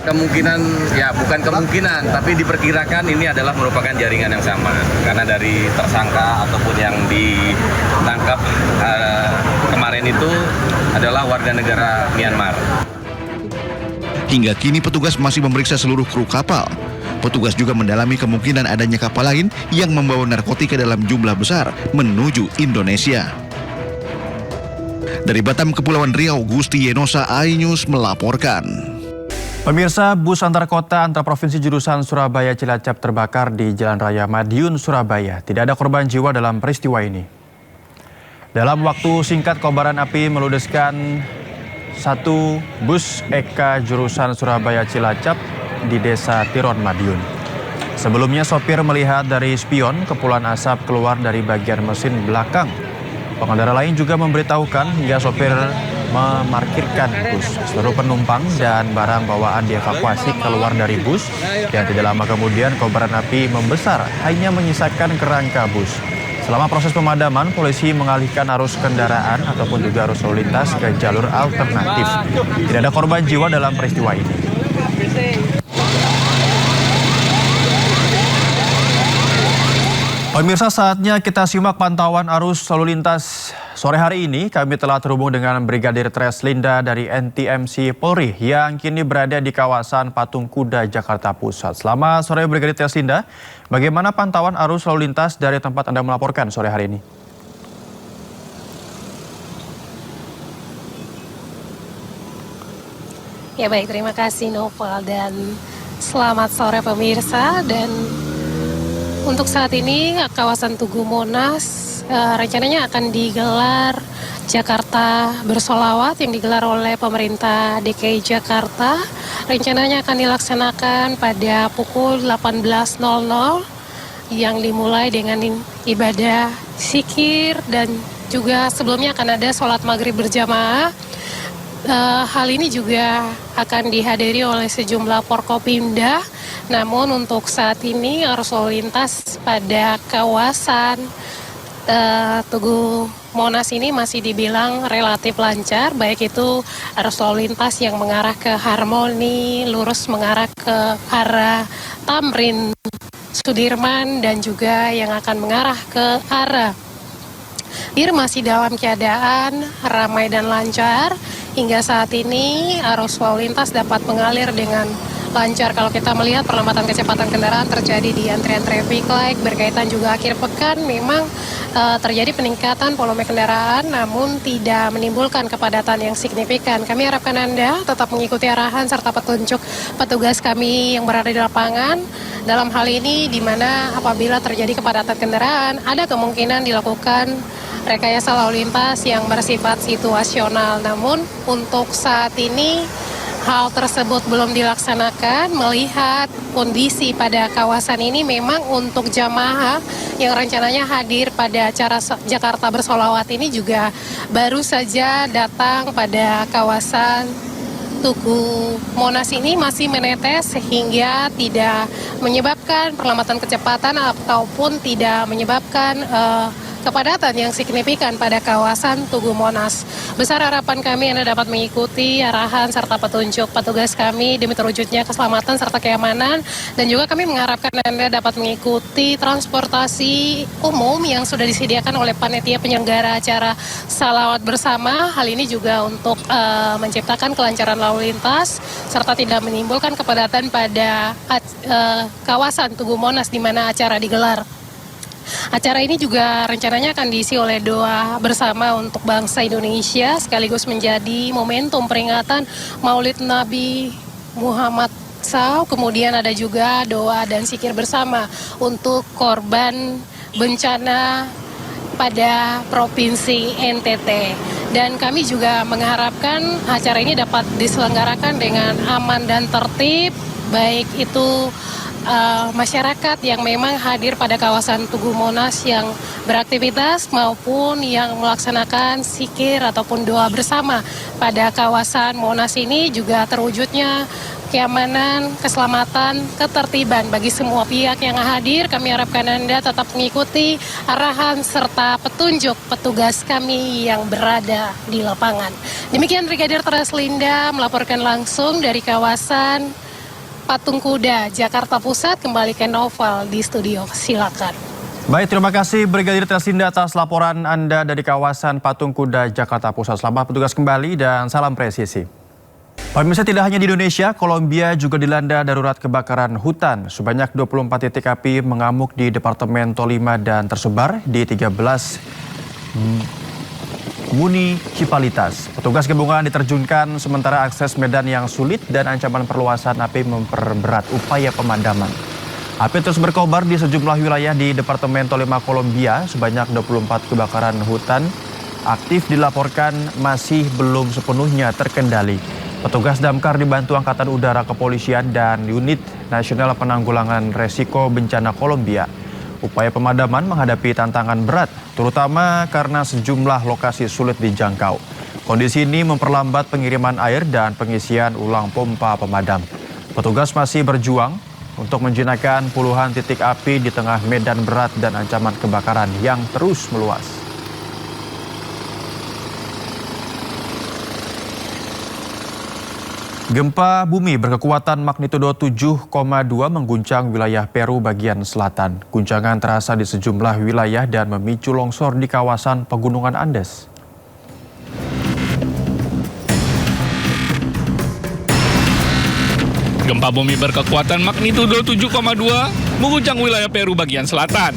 Kemungkinan, ya bukan kemungkinan, tapi diperkirakan ini adalah merupakan jaringan yang sama. Karena dari tersangka ataupun yang ditangkap kemarin itu adalah warga negara Myanmar. Hingga kini petugas masih memeriksa seluruh kru kapal. Petugas juga mendalami kemungkinan adanya kapal lain yang membawa narkotika dalam jumlah besar menuju Indonesia. Dari Batam, Kepulauan Riau, Gusti Yenosa, iNews melaporkan. Pemirsa, bus antar kota antar provinsi jurusan Surabaya Cilacap terbakar di Jalan Raya Madiun, Surabaya. Tidak ada korban jiwa dalam peristiwa ini. Dalam waktu singkat, kobaran api meludeskan satu bus EK jurusan Surabaya Cilacap di Desa Tiron, Madiun. Sebelumnya sopir melihat dari spion kepulan asap keluar dari bagian mesin belakang. Pengendara lain juga memberitahukan hingga sopir memarkirkan bus. Seluruh penumpang dan barang bawaan dievakuasi keluar dari bus dan tidak lama kemudian kobaran api membesar hanya menyisakan kerangka bus. Selama proses pemadaman, polisi mengalihkan arus kendaraan ataupun juga arus lalu lintas ke jalur alternatif. Tidak ada korban jiwa dalam peristiwa ini. Pemirsa, saatnya kita simak pantauan arus lalu lintas sore hari ini. Kami telah terhubung dengan Brigadir Treslinda dari NTMC Polri yang kini berada di kawasan Patung Kuda, Jakarta Pusat. Selamat sore Brigadir Treslinda, bagaimana pantauan arus lalu lintas dari tempat Anda melaporkan sore hari ini? Ya baik, terima kasih Novel dan selamat sore pemirsa. Dan Untuk saat ini kawasan Tugu Monas rencananya akan digelar Jakarta Bersolawat yang digelar oleh pemerintah DKI Jakarta. Rencananya akan dilaksanakan pada pukul 18.00 yang dimulai dengan ibadah zikir dan juga sebelumnya akan ada sholat maghrib berjamaah. Hal ini juga akan dihadiri oleh sejumlah Forkopimda. Namun untuk saat ini arus lalu lintas pada kawasan Tugu Monas ini masih dibilang relatif lancar, baik itu arus lalu lintas yang mengarah ke Harmoni, lurus mengarah ke arah Tamrin, Sudirman, dan juga yang akan mengarah ke arah Bir masih dalam keadaan ramai dan lancar. Hingga saat ini arus lalu lintas dapat mengalir dengan lancar. Kalau kita melihat perlambatan kecepatan kendaraan terjadi di antrian traffic light, berkaitan juga akhir pekan memang terjadi peningkatan volume kendaraan namun tidak menimbulkan kepadatan yang signifikan. Kami harapkan Anda tetap mengikuti arahan serta petunjuk petugas kami yang berada di lapangan. Dalam hal ini di mana apabila terjadi kepadatan kendaraan ada kemungkinan dilakukan rekayasa lalu lintas yang bersifat situasional. Namun untuk saat ini hal tersebut belum dilaksanakan melihat kondisi pada kawasan ini memang untuk jamaah yang rencananya hadir pada acara Jakarta Bersolawat ini juga baru saja datang pada kawasan Tugu Monas ini masih menetes sehingga tidak menyebabkan perlambatan kecepatan ataupun tidak menyebabkan kepadatan yang signifikan pada kawasan Tugu Monas. Besar harapan kami Anda dapat mengikuti arahan serta petunjuk petugas kami demi terwujudnya keselamatan serta keamanan, dan juga kami mengharapkan Anda dapat mengikuti transportasi umum yang sudah disediakan oleh panitia penyelenggara acara Salawat Bersama. Hal ini juga untuk menciptakan kelancaran lalu lintas serta tidak menimbulkan kepadatan pada kawasan Tugu Monas di mana acara digelar. Acara ini juga rencananya akan diisi oleh doa bersama untuk bangsa Indonesia sekaligus menjadi momentum peringatan Maulid Nabi Muhammad SAW. Kemudian ada juga doa dan zikir bersama untuk korban bencana pada Provinsi NTT. Dan kami juga mengharapkan acara ini dapat diselenggarakan dengan aman dan tertib, baik itu masyarakat yang memang hadir pada kawasan Tugu Monas yang beraktivitas maupun yang melaksanakan zikir ataupun doa bersama pada kawasan Monas ini juga terwujudnya keamanan, keselamatan, ketertiban bagi semua pihak yang hadir. Kami harapkan Anda tetap mengikuti arahan serta petunjuk petugas kami yang berada di lapangan. Demikian Brigadir Teraslinda melaporkan langsung dari kawasan Patung Kuda, Jakarta Pusat. Kembali ke Noval di studio, silakan. Baik, terima kasih Brigadir Teraslinda atas laporan Anda dari kawasan Patung Kuda, Jakarta Pusat. Selamat bertugas kembali dan salam presisi. Pemirsa, tidak hanya di Indonesia, Kolombia juga dilanda darurat kebakaran hutan. Sebanyak 24 titik api mengamuk di Departemen Tolima dan tersebar di 13 municipalitas. Petugas gabungan diterjunkan sementara akses medan yang sulit dan ancaman perluasan api memperberat upaya pemadaman. Api terus berkobar di sejumlah wilayah di Departemen Tolima, Kolombia. Sebanyak 24 kebakaran hutan aktif dilaporkan masih belum sepenuhnya terkendali. Petugas damkar dibantu Angkatan Udara, Kepolisian, dan Unit Nasional Penanggulangan Resiko Bencana Kolombia. Upaya pemadaman menghadapi tantangan berat, terutama karena sejumlah lokasi sulit dijangkau. Kondisi ini memperlambat pengiriman air dan pengisian ulang pompa pemadam. Petugas masih berjuang untuk menjinakkan puluhan titik api di tengah medan berat dan ancaman kebakaran yang terus meluas. Gempa bumi berkekuatan magnitudo 7,2 mengguncang wilayah Peru bagian selatan. Guncangan terasa di sejumlah wilayah dan memicu longsor di kawasan pegunungan Andes. Gempa bumi berkekuatan magnitudo 7,2 mengguncang wilayah Peru bagian selatan.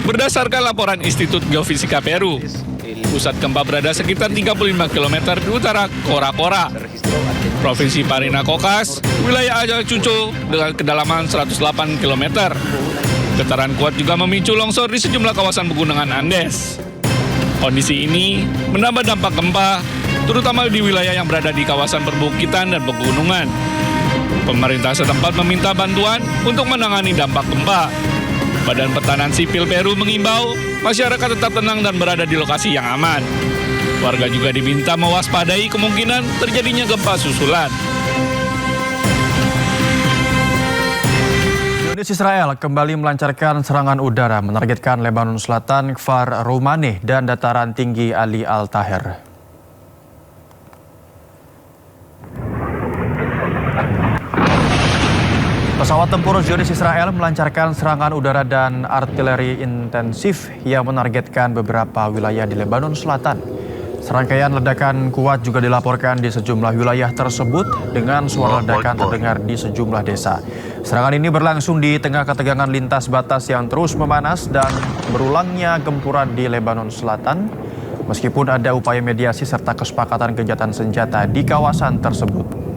Berdasarkan laporan Institut Geofisika Peru, pusat gempa berada sekitar 35 km di utara Cora. Provinsi Parinacocas, wilayah Ayacucho dengan kedalaman 108 km. Getaran kuat juga memicu longsor di sejumlah kawasan pegunungan Andes. Kondisi ini menambah dampak gempa, terutama di wilayah yang berada di kawasan perbukitan dan pegunungan. Pemerintah setempat meminta bantuan untuk menangani dampak gempa. Badan Pertahanan Sipil Peru mengimbau masyarakat tetap tenang dan berada di lokasi yang aman. Warga juga diminta mewaspadai kemungkinan terjadinya gempa susulan. Israel kembali melancarkan serangan udara menargetkan Lebanon Selatan, Kfar Roumaneh, dan dataran tinggi Ali Al-Taher. Pesawat tempur Zionis Israel melancarkan serangan udara dan artileri intensif yang menargetkan beberapa wilayah di Lebanon Selatan. Serangkaian ledakan kuat juga dilaporkan di sejumlah wilayah tersebut dengan suara ledakan terdengar di sejumlah desa. Serangan ini berlangsung di tengah ketegangan lintas batas yang terus memanas dan berulangnya gempuran di Lebanon Selatan, meskipun ada upaya mediasi serta kesepakatan gencatan senjata di kawasan tersebut.